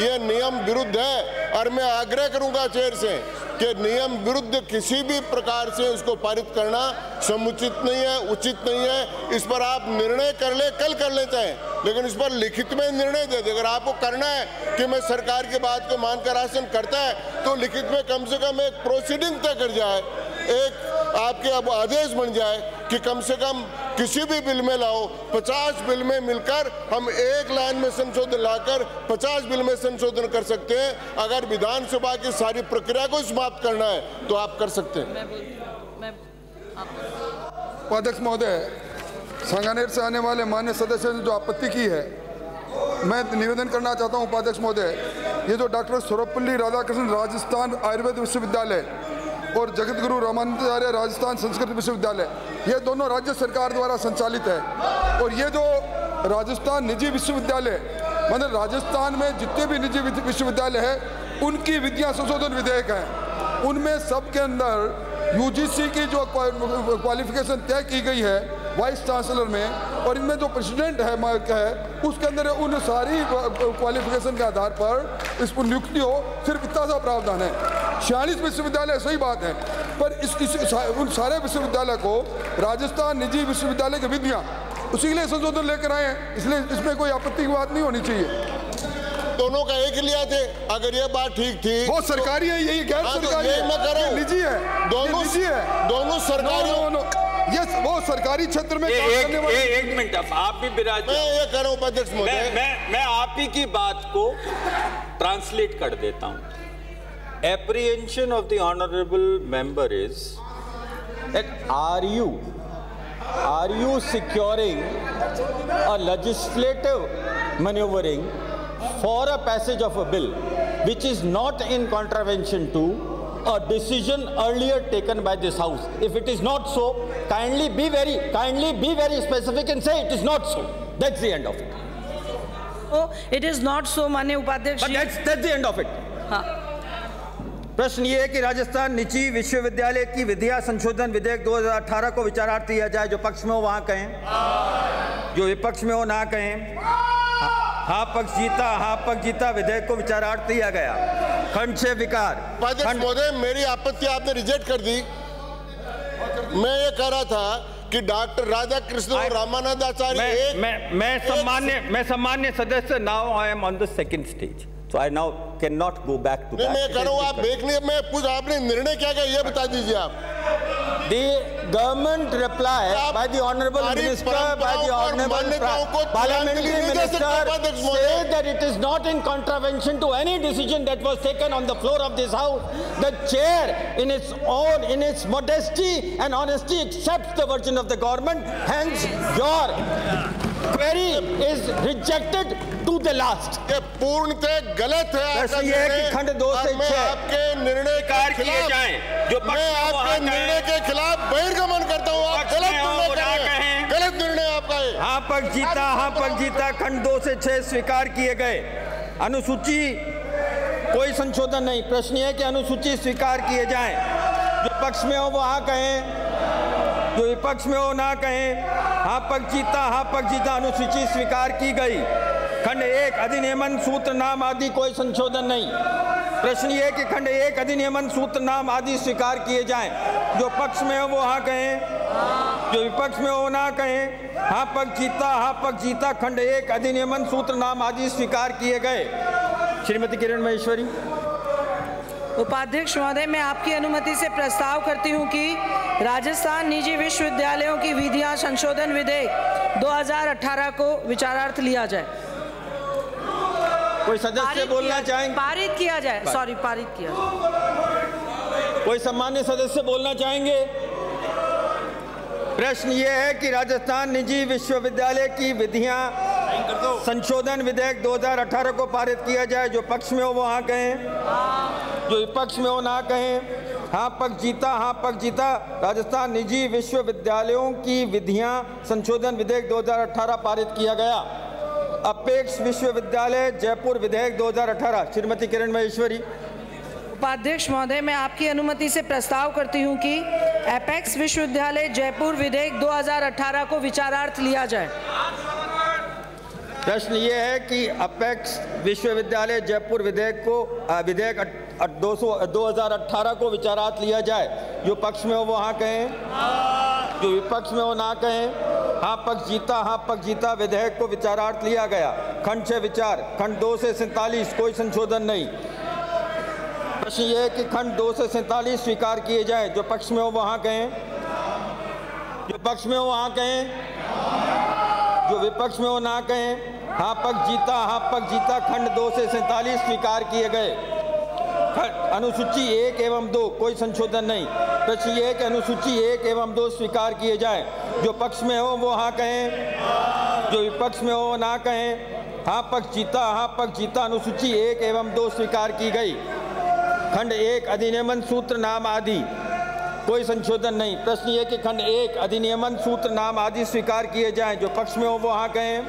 यह नियम विरुद्ध है। और मैं आग्रह करूंगा चेयर से कि नियम विरुद्ध किसी भी प्रकार से उसको पारित करना समुचित नहीं है, उचित नहीं है। इस पर आप निर्णय कर ले, कल कर ले चाहे, लेकिन इस पर लिखित में निर्णय दे दे। अगर आपको करना है कि मैं सरकार की बात को मानकर आसन करता है तो लिखित में कम से कम एक प्रोसीडिंग तय कर जाए, एक आपके अब आदेश बन जाए कि कम से कम किसी भी बिल में लाओ, 50 बिल में मिलकर हम एक लाइन में संशोधन लाकर 50 बिल में संशोधन कर सकते हैं। अगर विधानसभा की सारी प्रक्रिया को समाप्त करना है तो आप कर सकते हैं। उपाध्यक्ष महोदय, सांगानेर से आने वाले मान्य सदस्य ने जो आपत्ति की है, मैं निवेदन करना चाहता हूं उपाध्यक्ष महोदय, ये जो डॉक्टर सर्वपल्ली राधाकृष्णन राजस्थान आयुर्वेद विश्वविद्यालय और जगत गुरु रामानंदाचार्य राजस्थान संस्कृत विश्वविद्यालय, ये दोनों राज्य सरकार द्वारा संचालित है। और ये जो राजस्थान निजी विश्वविद्यालय, मतलब राजस्थान में जितने भी निजी विश्वविद्यालय हैं उनकी विद्या संशोधन विधेयक है, उनमें सब के अंदर यूजीसी की जो क्वालिफिकेशन तय की गई है वाइस चांसलर में, और इनमें जो प्रेसिडेंट है उसके अंदर उन सारी क्वालिफिकेशन के आधार पर इस पर नियुक्ति हो, सिर्फ इतना सा प्रावधान है। 46 विश्वविद्यालय सही बात है, पर उन सारे विश्वविद्यालय को राजस्थान निजी विश्वविद्यालय की विधियाँ उसी के लिए संशोधन लेकर आए हैं, इसलिए इसमें कोई आपत्ति की बात नहीं होनी चाहिए। दोनों का एक लिया थे, अगर ये बात ठीक थी वो सरकारी है, यही गैर सरकारी है, निजी है, दोनों निजी है, दोनों सरकारी। ये वो सरकारी क्षेत्र में एक मिनट, आप भी विराज, मैं ये कह रहा हूं उपाध्यक्ष महोदय, मैं आप ही की बात को ट्रांसलेट कर देता हूं। Apprehension of the honorable member is that are you securing a legislative maneuvering for a passage of a bill which is not in contravention to a decision earlier taken by this house? If it is not so, kindly be very specific and say it is not so. That's the end of it. Oh, it is not so, माननीय उपाध्यक्ष। But that's the end of it. हाँ। प्रश्न ये है कि राजस्थान निजी विश्वविद्यालय की विधिया संशोधन विधेयक 2018 को विचारार्थ दिया जाए। जो पक्ष में हो वहां कहें, जो विपक्ष में हो ना कहें। हाँ पक्ष जीता विधेयक को विचारार्थ दिया गया। खंड से विकार। महोदय, मेरी आपत्ति आपने रिजेक्ट कर दी। मैं ये कह रहा था कि डॉक्टर राधाकृष्णन और रामानंदाचार्य मैं सम्मान्य सदस्य, now I am on the second stage. So I now cannot go back to that. मैं कह रहा हूँ आप देख लीजिए, मैं पूछ आपने निर्णय क्या किया ये बता दीजिए आप। The government reply by the honorable minister, by the honorable parliamentary minister said that it is not in contravention to any decision that was taken on the floor of this house. The chair in its modesty and honesty accepts the version of the government. Hence your query is rejected to the last. ये पूर्णतः गलत है। प्रश्न ये है कि खंड 2 से 6 आपके निर्णय कार किए जाएं जो मैं आपके निर्णय के खिलाफ बहिर्गमन करता हूँ। आप गलत निर्णय आपका है। हाँ पक्ष जीता, हाँ पक्ष जीता, खंड 2 से 6 स्वीकार किए गए। अनुसूची कोई संशोधन नहीं। प्रश्न ये है कि अनुसूची स्वीकार किए जाएं। जो पक्ष में हो वो हाँ कहें, जो विपक्ष में हो ना कहें। हाँ पक्ष जीता, हाँ पक्ष जीता, अनुसूची स्वीकार की गई। खंड 1 अधिनियमन सूत्र नाम आदि कोई संशोधन नहीं। प्रश्न ये है कि खंड 1 अधिनियमन सूत्र नाम आदि स्वीकार किए जाएं। जो पक्ष में हो वो हाँ कहें, जो विपक्ष में हो ना कहें। हाँ पक्ष जीता, हाँ पक्ष जीता, खंड 1 अधिनियमन सूत्र नाम आदि स्वीकार किए गए। श्रीमती किरण महेश्वरी। उपाध्यक्ष महोदय, मैं आपकी अनुमति से प्रस्ताव करती हूं कि राजस्थान निजी विश्वविद्यालयों की विधियां संशोधन विधेयक 2018 को विचारार्थ लिया जाए। कोई सदस्य बोलना चाहेंगे? पारित किया जाए, सॉरी पारित किया जाए। कोई सम्मान्य सदस्य बोलना चाहेंगे? प्रश्न ये है कि राजस्थान निजी विश्वविद्यालय की विधियां संशोधन विधेयक 2018 को पारित किया जाए। जो पक्ष में हो वो हाँ कहें, जो विपक्ष में हो ना कहें। हाँ पक्ष जीता, हाँ पक्ष जीता, राजस्थान निजी विश्वविद्यालयों की विधियां संशोधन विधेयक 2018 पारित किया गया। अपेक्ष विश्वविद्यालय जयपुर विधेयक 2018। श्रीमती किरण महेश्वरी। उपाध्यक्ष महोदय, मैं आपकी अनुमति से प्रस्ताव करती हूं कि एपेक्स विश्वविद्यालय जयपुर विधेयक 2018 को विचारार्थ लिया जाए। प्रश्न ये है कि अपेक्स विश्वविद्यालय जयपुर विधेयक 2018 को विचारार्थ लिया जाए। जो पक्ष में हो वो हाँ कहें, जो विपक्ष में हो ना कहें। हाँ पक्ष जीता, हाँ पक्ष जीता, विधेयक को विचारार्थ लिया गया। खंड 6 विचार। खंड 2 से 47 कोई संशोधन नहीं। प्रश्न ये है कि खंड 2 से 47 स्वीकार किए जाए। जो पक्ष में हो वो हाँ कहें, जो पक्ष में हो वहाँ कहें, जो विपक्ष में हो ना कहें। हाँ पक्ष जीता, हाँ पक्ष जीता, खंड 2 से 47 स्वीकार किए गए। अनुसूची 1 एवं 2 कोई संशोधन नहीं। प्रश्न ये है कि अनुसूची 1 एवं 2 स्वीकार किए जाएं। जो पक्ष में हो वो हाँ कहें, जो विपक्ष में हो ना कहें। हाँ पक्ष जीता, हाँ पक्ष जीता, अनुसूची 1 एवं 2 स्वीकार की गई। खंड 1 अधिनियमन सूत्र नाम आदि कोई संशोधन नहीं। प्रश्न ये कि खंड 1 अधिनियमन सूत्र नाम आदि स्वीकार किए जाएं। जो पक्ष में हो वो हाँ कहें,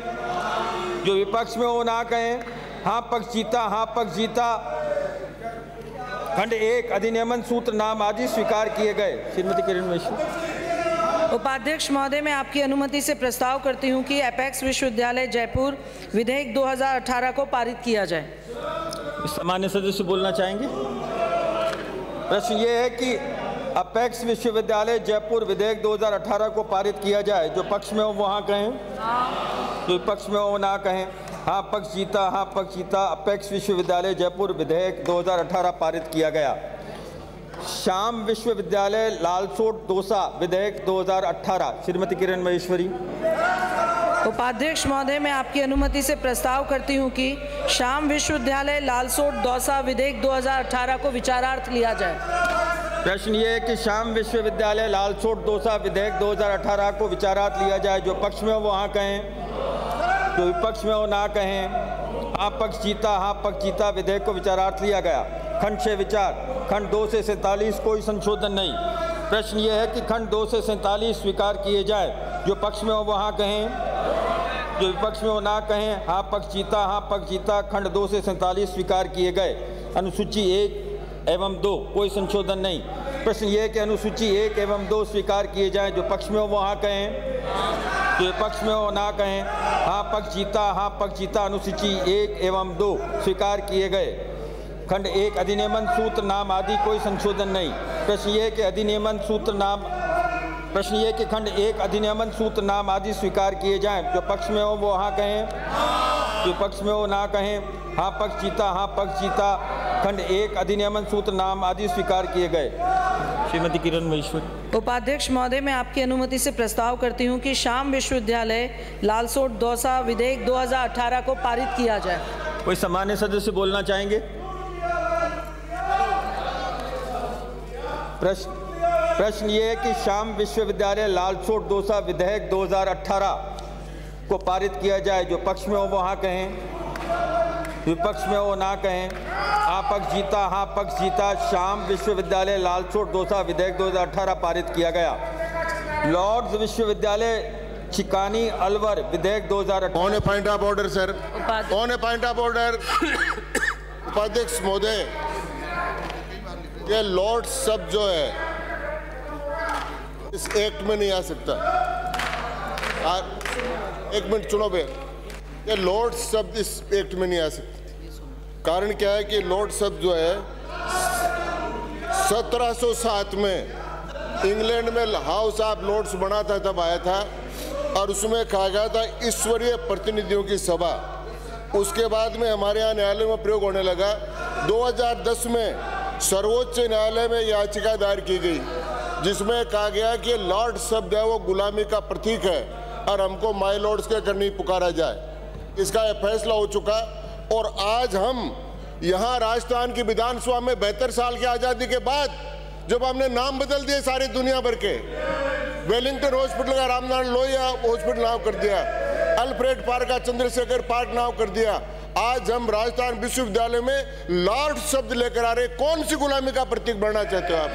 जो विपक्ष में हो ना कहें। हाँ पक्ष जीता, हाँ पक्ष जीता, खंड 1 अधिनियमन सूत्र नाम आदि स्वीकार किए गए। श्रीमती किरण महेश्वरी। उपाध्यक्ष महोदय, मैं आपकी अनुमति से प्रस्ताव करती हूं कि एपेक्स विश्वविद्यालय जयपुर विधेयक 2018 को पारित किया जाए। सामान्य सदस्य बोलना चाहेंगे? प्रश्न ये है कि अपेक्स विश्वविद्यालय जयपुर विधेयक 2018 को पारित किया जाए। जो पक्ष में हो वो हाँ कहें, जो विपक्ष में हो ना कहें। हाँ पक्ष जीता, हाँ पक्ष जीता, अपेक्स विश्वविद्यालय जयपुर विधेयक 2018 पारित किया गया। श्याम विश्वविद्यालय लालसोट दौसा विधेयक 2018। श्रीमती किरण महेश्वरी। उपाध्यक्ष महोदय, मैं आपकी अनुमति से प्रस्ताव करती हूं कि श्याम विश्वविद्यालय लालसोट दौसा विधेयक 2018 को विचारार्थ लिया जाए। प्रश्न ये है कि श्याम विश्वविद्यालय लालसोट दौसा विधेयक 2018 को विचारार्थ लिया जाए। जो पक्ष में हो वो हाँ कहें, जो विपक्ष में हो ना कहें। हाँ पक्ष जीता, हाँ पक्ष जीता, विधेयक को विचारार्थ लिया गया। खंड 6 विचार। खंड 2 से 47 कोई संशोधन नहीं। प्रश्न ये है कि खंड 2 से 47 स्वीकार किए जाए। जो पक्ष में हो वो हाँ कहें, जो विपक्ष में हो ना कहें। हाँ पक्ष जीता, हाँ पक्ष जीता, खंड 2 से 47 स्वीकार किए गए। अनुसूची 1 एवं 2 कोई संशोधन नहीं। प्रश्न ये है कि अनुसूची 1 एवं 2 स्वीकार किए जाएं। जो पक्ष में हो वो हाँ कहें, जो विपक्ष में हो ना कहें। हाँ पक्ष जीता, हाँ पक्ष जीता, अनुसूची 1 एवं 2 स्वीकार किए गए। खंड 1 अधिनियमन सूत्र नाम आदि कोई संशोधन नहीं। प्रश्न ये है कि अधिनियमन सूत्र नाम प्रश्न ये कि खंड 1 अधिनियमन सूत्र नाम आदि स्वीकार किए जाएं। जो पक्ष में हो वो हाँ कहें, जो पक्ष में हो ना कहें। हाँ पक्ष जीता, हाँ पक्ष जीता। खंड 1 अधिनियमन सूत्र नाम आदि स्वीकार किए गए। श्रीमती किरण महेश्वरी। उपाध्यक्ष महोदय, मैं आपकी अनुमति से प्रस्ताव करती हूं कि श्याम विश्वविद्यालय लालसोट दौसा विधेयक 2018 को पारित किया जाए। कोई सम्मान्य सदस्य बोलना चाहेंगे? प्रश्न ये है कि श्याम विश्वविद्यालय लालसोट दौसा विधेयक 2018 को पारित किया जाए। जो पक्ष में हो वो हाँ कहें, विपक्ष में हो ना कहें। हाँ पक्ष जीता, हाँ पक्ष जीता। श्याम विश्वविद्यालय लालसोट दौसा विधेयक 2018 पारित किया गया। लॉर्ड्स विश्वविद्यालय चिकानी अलवर विधेयक 2018। On a point of order sir, on a point of order. उपाध्यक्ष महोदय, ये लॉर्ड्स शब्द जो है इस एक्ट में नहीं आ सकता। एक मिनट चुनो बे, ये लॉर्ड शब्द इस एक्ट में नहीं आ सकता। कारण क्या है कि लॉर्ड शब्द जो है 1707 में इंग्लैंड में हाउस ऑफ लॉर्ड्स बना था, तब आया था और उसमें कहा गया था ईश्वरीय प्रतिनिधियों की सभा। उसके बाद में हमारे यहाँ न्यायालय में प्रयोग होने लगा। 2010 में सर्वोच्च न्यायालय में याचिका दायर की गई जिसमें कहा गया कि लॉर्ड शब्द है वो गुलामी का प्रतीक है और हमको माय लॉर्ड्स के कर नहीं पुकारा जाए। इसका यह फैसला हो चुका और आज हम यहाँ राजस्थान की विधानसभा में 72 साल की आज़ादी के बाद जब हमने नाम बदल दिए सारी दुनिया भर के, वेलिंगटन हॉस्पिटल का रामनारायण लोहिया हॉस्पिटल नाम कर दिया, अल्फ्रेड पार्क का चंद्रशेखर पार्क नाम कर दिया, आज हम राजस्थान विश्वविद्यालय में लॉर्ड शब्द लेकर आ रहे। कौन सी गुलामी का प्रतीक बनना चाहते हो आप?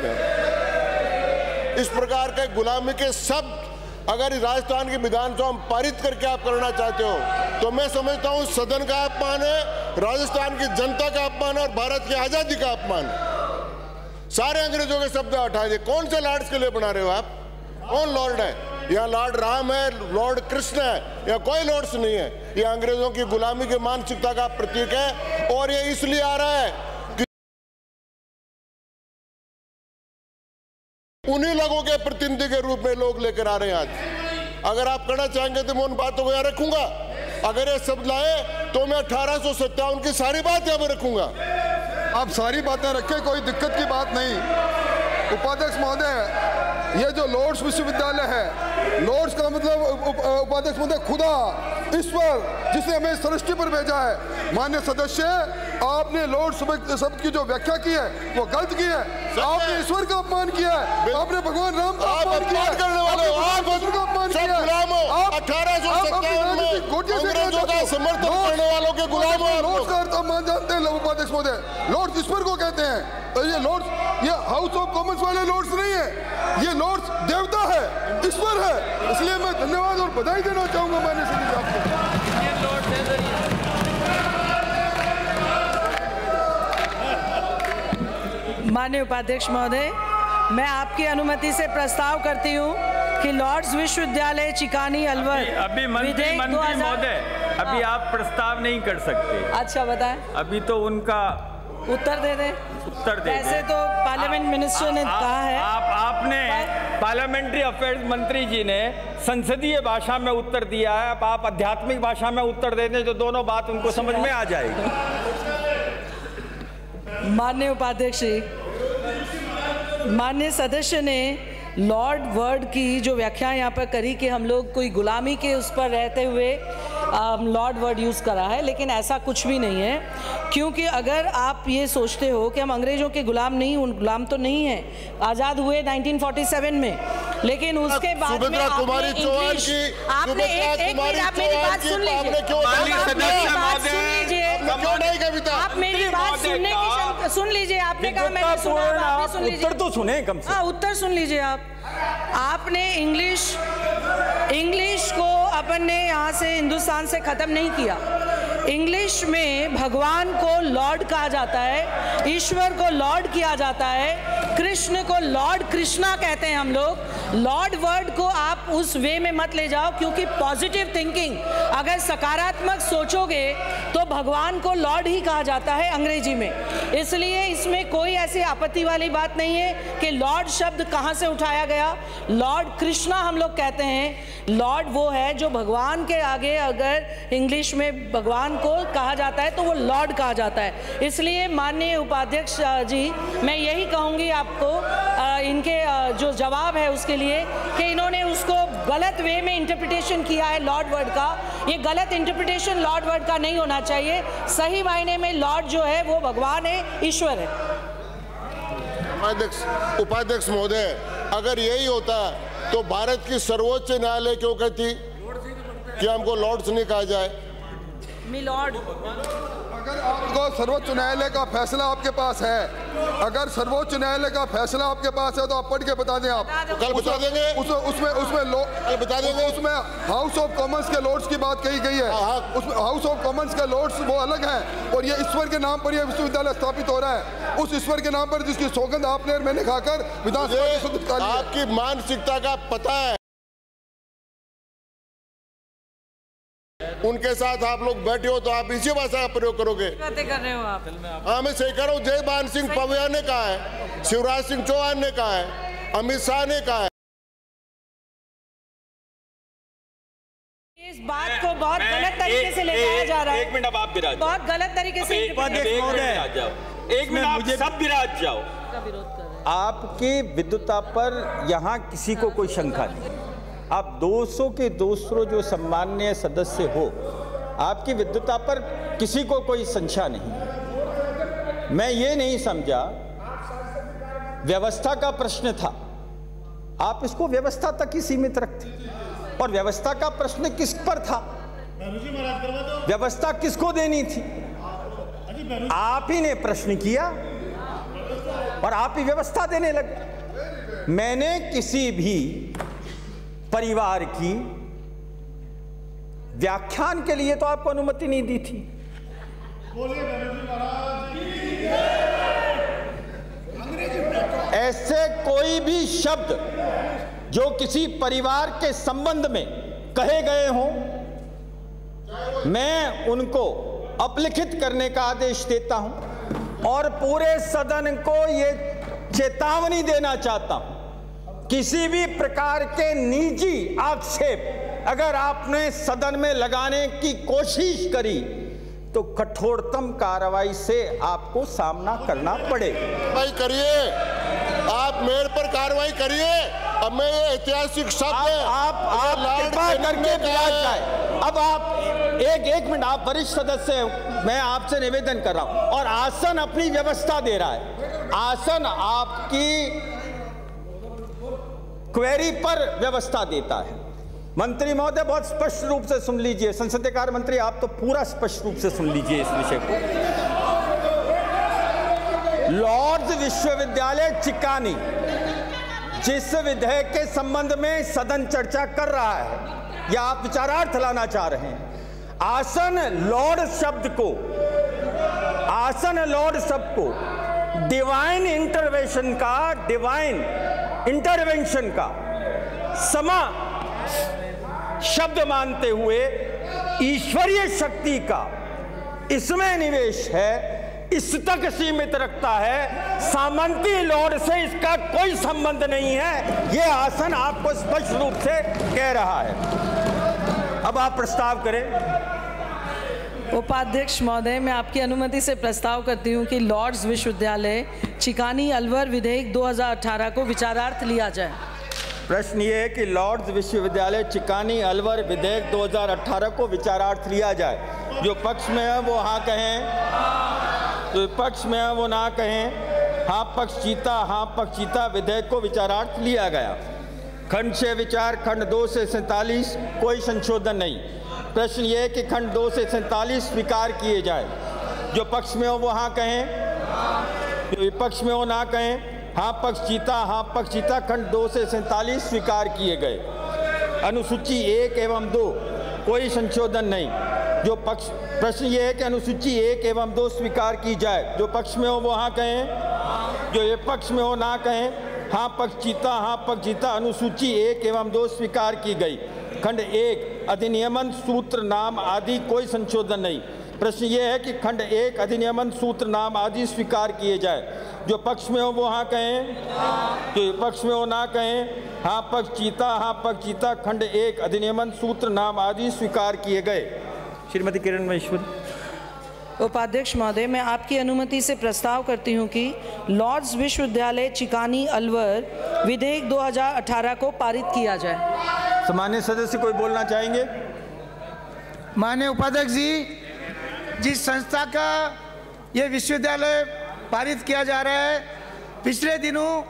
इस प्रकार के गुलामी के शब्द अगर राजस्थान की विधानसभा में पारित करके आप करना चाहते हो तो मैं समझता हूं सदन का अपमान है, राजस्थान की जनता का अपमान है और भारत की आजादी का अपमान है। सारे अंग्रेजों के शब्द हटा दिए। कौन से लॉर्ड्स के लिए बना रहे हो आप? कौन लॉर्ड है? यहाँ लॉर्ड राम है, लॉर्ड कृष्ण है, या कोई लॉर्ड्स नहीं है। ये अंग्रेजों की गुलामी की मानसिकता का प्रतीक है और ये इसलिए आ रहा है कि उन्हीं लोगों के प्रतिनिधि के रूप में लोग लेकर आ रहे हैं आज। अगर आप करना चाहेंगे तो मैं उन बातों को यहाँ रखूंगा। अगर ये शब्द लाए तो मैं 1857 की सारी बात यहाँ पर रखूंगा। आप सारी बातें रखें, कोई दिक्कत की बात नहीं। उपाध्यक्ष महोदय, ये जो लॉर्ड्स विश्वविद्यालय है, लॉर्ड्स का मतलब उपाध्यक्ष महोदय खुदा ईश्वर जिसने हमें सृष्टि पर भेजा है। माननीय सदस्य, आपने लॉर्ड शब्द की जो व्याख्या की है वो गलत की है। आपने ईश्वर का अपमान किया है, आपने भगवान राम का अपमान किया है, करने वाले हो, आप का अपमान किया है। आप 1857 में अंग्रेजों का समर्थन करने वालों के गुलाम हो। लॉर्ड्स का अर्थ मान जानते हैं उपाध्यक्ष महोदय? लॉर्ड्स ईश्वर को कहते हैं। तो ये लॉर्ड्स, ये हाउस ऑफ कॉमन्स वाले लॉर्ड्स नहीं है, ये लॉर्ड्स देवता है, ईश्वर है। इसलिए मैं धन्यवाद और बधाई देना चाहूंगा माननीय सदस्य आपको। माननीय उपाध्यक्ष महोदय, मैं आपकी अनुमति से प्रस्ताव करती हूं कि लॉर्ड्स विश्वविद्यालय चिकानी अलवर अभी मंत्री महोदय, अभी आप प्रस्ताव नहीं कर सकते। अच्छा बताएं। अभी तो उनका उत्तर दे दें। उत्तर दे वैसे तो पार्लियामेंट मिनिस्टर ने कहा है। आपने पार्लियामेंट्री अफेयर्स मंत्री जी ने संसदीय भाषा में उत्तर दिया है। अब आप आध्यात्मिक भाषा में उत्तर दे दें तो दोनों बात उनको समझ में आ जाएगी। माननीय उपाध्यक्ष जी, माननीय सदस्य ने लॉर्ड वर्ड की जो व्याख्या यहाँ पर करी कि हम लोग कोई गुलामी के उस पर रहते हुए लॉर्ड वर्ड यूज़ करा है, लेकिन ऐसा कुछ भी नहीं है। क्योंकि अगर आप ये सोचते हो कि हम अंग्रेज़ों के गुलाम नहीं, उन गुलाम तो नहीं हैं, आज़ाद हुए 1947 में, लेकिन उसके बाद में आपने इंग्लिश, आपने एक मिनट आप मेरी बात सुन लीजिए, आप मेरी बात सुनने की सुन लीजिए। आपने कहा मैंने सुना, आपने सुन लीजिए। उत्तर तो सुने कम से। हाँ, उत्तर सुन लीजिए आप। आपने इंग्लिश को अपन ने यहाँ से हिंदुस्तान से ख़त्म नहीं किया। इंग्लिश में भगवान को लॉर्ड कहा जाता है, ईश्वर को लॉर्ड किया जाता है, कृष्ण को लॉर्ड कृष्णा कहते हैं हम लोग। लॉर्ड वर्ड को आप उस वे में मत ले जाओ, क्योंकि पॉजिटिव थिंकिंग, अगर सकारात्मक सोचोगे तो भगवान को लॉर्ड ही कहा जाता है अंग्रेजी में। इसलिए इसमें कोई ऐसी आपत्ति वाली बात नहीं है कि लॉर्ड शब्द कहाँ से उठाया गया। लॉर्ड कृष्णा हम लोग कहते हैं। लॉर्ड वो है जो भगवान के आगे अगर इंग्लिश में भगवान को कहा जाता है तो वो लॉर्ड कहा जाता है। इसलिए माननीय उपाध्यक्ष जी, मैं यही कहूँगी आपको इनके जो जवाब है उसके लिए कि इन्होंने उसको गलत वे में इंटरप्रिटेशन किया है लॉर्ड वर्ड का। ये गलत इंटरप्रिटेशन लॉर्ड वर्ड का नहीं होना चाहिए। सही मायने में लॉर्ड जो है वो भगवान है, ईश्वर है। उपाध्यक्ष महोदय, अगर यही होता तो भारत की सर्वोच्च न्यायालय क्यों कहती कि हमको लॉर्ड्स नहीं कहा जाए? लॉर्ड, अगर आपको सर्वोच्च न्यायालय का फैसला आपके पास है, अगर सर्वोच्च न्यायालय का फैसला आपके पास है तो आप पढ़ के बता दें। आप कल बता देंगे। उसमें बता देंगे। उसमें हाउस ऑफ कॉमन्स के लॉर्ड्स की बात कही गई है। उसमें हाउस ऑफ कॉमन्स के लॉर्ड्स वो अलग हैं और ये ईश्वर के नाम पर यह विश्वविद्यालय स्थापित हो रहा है। उस ईश्वर के नाम पर जिसकी सौगंध आपने और मैंने खाकर विधानसभा आपकी मानसिकता का पता है। उनके साथ आप लोग बैठे हो तो आप इसी भाषा का प्रयोग करोगे। बातें कर रहे हो आप। हाँ, मैं सही कर रहा हूँ। जयभान सिंह पवैया ने कहा है, शिवराज सिंह चौहान ने कहा है, अमित शाह ने कहा है। इस बात को बहुत गलत तरीके से ले जाया जा रहा है। एक मिनट, अब आप विराज, बहुत गलत तरीके से। एक मिनट, मुझे सब विराज जाओ। आपकी विद्वता पर यहाँ किसी को कोई शंका नहीं। आप 200 के 200 जो सम्माननीय सदस्य हो, आपकी विद्वता पर किसी को कोई संशय नहीं। मैं ये नहीं समझा, व्यवस्था का प्रश्न था, आप इसको व्यवस्था तक ही सीमित रखते। और व्यवस्था का प्रश्न किस पर था? व्यवस्था किसको देनी थी? आप ही ने प्रश्न किया और आप ही व्यवस्था देने लगे। मैंने किसी भी परिवार की व्याख्यान के लिए तो आपको अनुमति नहीं दी थी। ऐसे कोई भी शब्द जो किसी परिवार के संबंध में कहे गए हों, मैं उनको अपलिखित करने का आदेश देता हूं और पूरे सदन को ये चेतावनी देना चाहता हूं, किसी भी प्रकार के निजी आक्षेप अगर आपने सदन में लगाने की कोशिश करी तो कठोरतम कार्रवाई से आपको सामना करना पड़ेगा। भाई करिए, आप मेरे पर कार्रवाई करिए। अब मैं ये ऐतिहासिक शब्द आप कृपा करके बिराज जाए। अब आप एक मिनट, आप वरिष्ठ सदस्य हैं, मैं आपसे निवेदन कर रहा हूं और आसन अपनी व्यवस्था दे रहा है। आसन आपकी क्वेरी पर व्यवस्था देता है। मंत्री महोदय बहुत स्पष्ट रूप से सुन लीजिए, संसदीय कार्य मंत्री आप तो पूरा स्पष्ट रूप से सुन लीजिए इस विषय को। लॉर्ड्स विश्वविद्यालय चिकानी जिस विधेयक के संबंध में सदन चर्चा कर रहा है या आप विचारार्थ लाना चाह रहे हैं, आसन लॉर्ड शब्द को डिवाइन इंटरवेंशन का समा शब्द मानते हुए ईश्वरीय शक्ति का इसमें निवेश है, इस तक सीमित रखता है। सामंती लॉर्ड से इसका कोई संबंध नहीं है, यह आसन आपको स्पष्ट रूप से कह रहा है। अब आप प्रस्ताव करें। उपाध्यक्ष महोदय, मैं आपकी अनुमति से प्रस्ताव करती हूं कि लॉर्ड्स विश्वविद्यालय चिकानी अलवर विधेयक 2018 को विचारार्थ लिया जाए। प्रश्न ये है कि लॉर्ड्स विश्वविद्यालय चिकानी अलवर विधेयक 2018 को विचारार्थ लिया जाए। जो पक्ष में है वो हाँ कहें, जो पक्ष में है वो ना कहें। हाँ पक्ष जीता विधेयक को विचारार्थ लिया गया। खंड 6 विचार, खंड 2 से 47 कोई संशोधन नहीं। प्रश्न ये है कि खंड 2 से 47 स्वीकार किए जाए। जो पक्ष में हो वो हाँ कहें, जो विपक्ष में हो ना कहें। हाँ पक्ष जीता खंड 2 से 47 स्वीकार किए गए। अनुसूची 1 एवं 2 कोई संशोधन नहीं। जो पक्ष, प्रश्न ये है कि अनुसूची 1 एवं 2 स्वीकार की जाए। जो पक्ष में हो वो हाँ कहें, जो विपक्ष में हो ना कहें। हाँ पक्ष जीता, हाँ पक्ष जीता अनुसूची 1 एवं 2 स्वीकार की गई। खंड 1 अधिनियमन सूत्र नाम आदि कोई संशोधन नहीं। प्रश्न ये है कि खंड 1 अधिनियमन सूत्र नाम आदि स्वीकार किए जाए। जो पक्ष में हो वो हाँ कहें, जो पक्ष में हो ना कहें। हाँ पक्ष जीता, हाँ पक्ष जीता। खंड 1 अधिनियमन सूत्र नाम आदि स्वीकार किए गए। श्रीमती किरण महेश्वरी। उपाध्यक्ष महोदय, मैं आपकी अनुमति से प्रस्ताव करती हूं कि लॉर्ड्स विश्वविद्यालय चिकानी अलवर विधेयक 2018 को पारित किया जाए। सम्मान्य सदस्य कोई बोलना चाहेंगे? माननीय उपाध्यक्ष जी, जिस संस्था का ये विश्वविद्यालय पारित किया जा रहा है, पिछले दिनों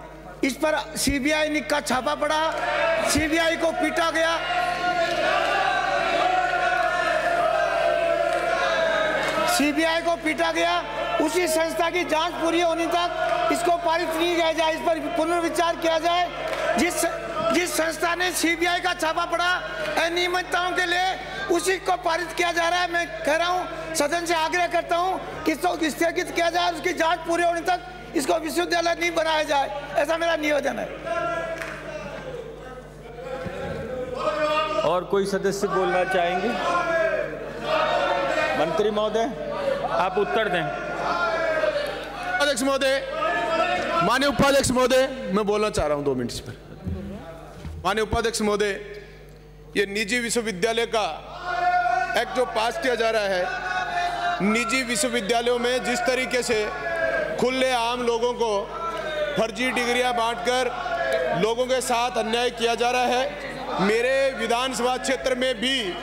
इस पर सीबीआई का छापा पड़ा, सीबीआई को पीटा गया। सीबीआई को पीटा गया। उसी संस्था की जांच पूरी होने तक इसको पारित नहीं किया जाए, इस पर पुनर्विचार किया जाए। जिस संस्था ने सीबीआई का छापा पड़ा अनियमितताओं के लिए, उसी को पारित किया जा रहा है। मैं कह रहा हूं, सदन से आग्रह करता हूं कि इसको स्थगित किया जाए, उसकी जांच पूरी होने तक इसको विश्वविद्यालय नहीं बनाया जाए, ऐसा मेरा निवेदन है। और कोई सदस्य बोलना चाहेंगे? मंत्री महोदय, आप उत्तर दें। अध्यक्ष महोदय, माननीय उपाध्यक्ष महोदय, मैं बोलना चाह रहा हूं 2 मिनट इस पर। माननीय उपाध्यक्ष महोदय, ये निजी विश्वविद्यालय का एक्ट जो पास किया जा रहा है, निजी विश्वविद्यालयों में जिस तरीके से खुले आम लोगों को फर्जी डिग्रियां बांटकर लोगों के साथ अन्याय किया जा रहा है, मेरे विधानसभा क्षेत्र में भी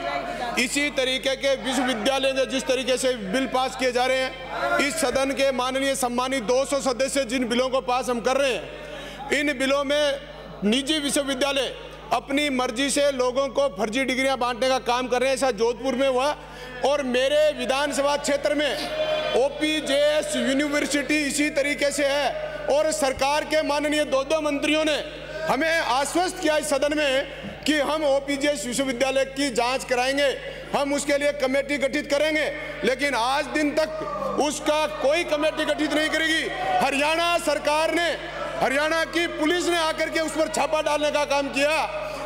इसी तरीके के विश्वविद्यालय में जिस तरीके से बिल पास किए जा रहे हैं, इस सदन के माननीय सम्मानित 200 सदस्य जिन बिलों को पास हम कर रहे हैं, इन बिलों में निजी विश्वविद्यालय अपनी मर्जी से लोगों को फर्जी डिग्रियां बांटने का काम कर रहे हैं। ऐसा जोधपुर में हुआ और मेरे विधानसभा क्षेत्र में ओपीजेएस यूनिवर्सिटी इसी तरीके से है। और सरकार के माननीय 2 मंत्रियों ने हमें आश्वस्त किया इस सदन में कि हम ओपीजेएस विश्वविद्यालय की जांच कराएंगे, हम उसके लिए कमेटी गठित करेंगे, लेकिन आज दिन तक उसका कोई कमेटी गठित नहीं करेगी। हरियाणा सरकार ने, हरियाणा की पुलिस ने आकर के उस पर छापा डालने का काम किया,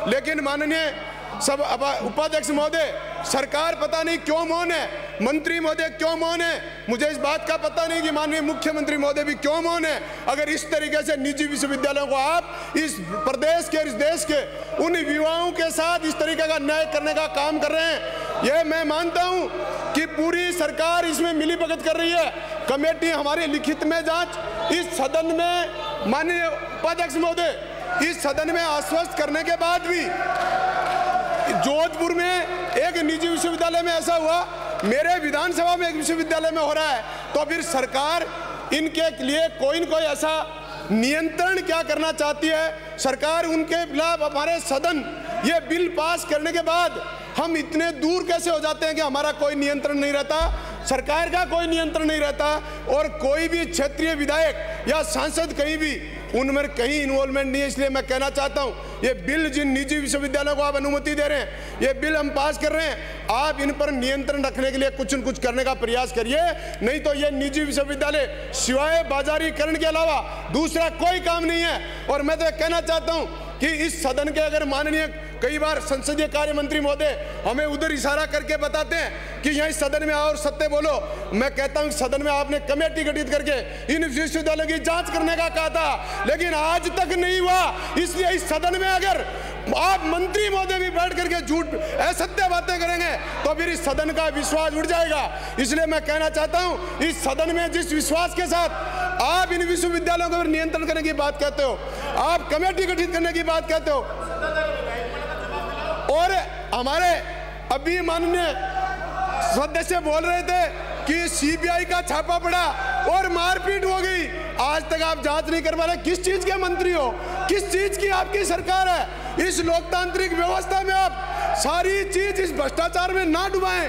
लेकिन माननीय सब उपाध्यक्ष महोदय, सरकार पता नहीं क्यों मौन है, मंत्री महोदय क्यों मौन है, मुझे इस बात का पता नहीं कि माननीय मुख्यमंत्री महोदय भी क्यों मौन है। अगर इस तरीके से निजी विश्वविद्यालयों को आप इस प्रदेश के, इस देश के उन युवाओं के साथ इस तरीके का न्याय करने का काम कर रहे हैं, यह मैं मानता हूं कि पूरी सरकार इसमें मिलीभगत कर रही है। कमेटी हमारी लिखित में जांच इस सदन में, माननीय उपाध्यक्ष महोदय, इस सदन में आश्वस्त करने के बाद भी जोधपुर में एक निजी विश्वविद्यालय में ऐसा हुआ, मेरे विधानसभा में एक विश्वविद्यालय में हो रहा है, तो फिर सरकार इनके लिए कोई न कोई ऐसा नियंत्रण क्या करना चाहती है। सरकार उनके खिलाफ, हमारे सदन ये बिल पास करने के बाद हम इतने दूर कैसे हो जाते हैं कि हमारा कोई नियंत्रण नहीं रहता, सरकार का कोई नियंत्रण नहीं रहता, और कोई भी क्षेत्रीय विधायक या सांसद कहीं भी उनमें कहीं इन्वॉल्वमेंट नहीं है। इसलिए मैं कहना चाहता हूं, ये बिल जिन निजी विश्वविद्यालयों को आप अनुमति दे रहे हैं, ये बिल हम पास कर रहे हैं, आप इन पर नियंत्रण रखने के लिए कुछ न कुछ करने का प्रयास करिए, नहीं तो ये निजी विश्वविद्यालय सिवाय बाजारीकरण के अलावा दूसरा कोई काम नहीं है। और मैं तो कहना चाहता हूं कि इस सदन के, अगर माननीय कई बार संसदीय कार्य मंत्री महोदय हमें उधर इशारा करके बताते हैं कि यहीं सदन में आओ और सत्य बोलो, मैं कहता हूं सदन में आपने कमेटी गठित करके इन विश्वविद्यालयों की जांच करने का कहा था, लेकिन आज तक नहीं हुआ। इसलिए इस सदन में अगर आप मंत्री महोदय भी बैठ करके झूठ असत्य बातें करेंगे तो फिर इस सदन का विश्वास उड़ जाएगा। इसलिए मैं कहना चाहता हूं, इस सदन में जिस विश्वास के साथ आप इन विश्वविद्यालयों को नियंत्रण करने की बात कहते हो, आप कमेटी गठित करने की बात कहते हो, और हमारे अभी माननीय सदस्य बोल रहे थे कि सीबीआई का छापा पड़ा और मारपीट हो गई, आज तक आप जांच नहीं करवा रहे। किस चीज के मंत्री हो, किस चीज की आपकी सरकार है? इस लोकतांत्रिक व्यवस्था में आप सारी चीज इस भ्रष्टाचार में ना डुबाएं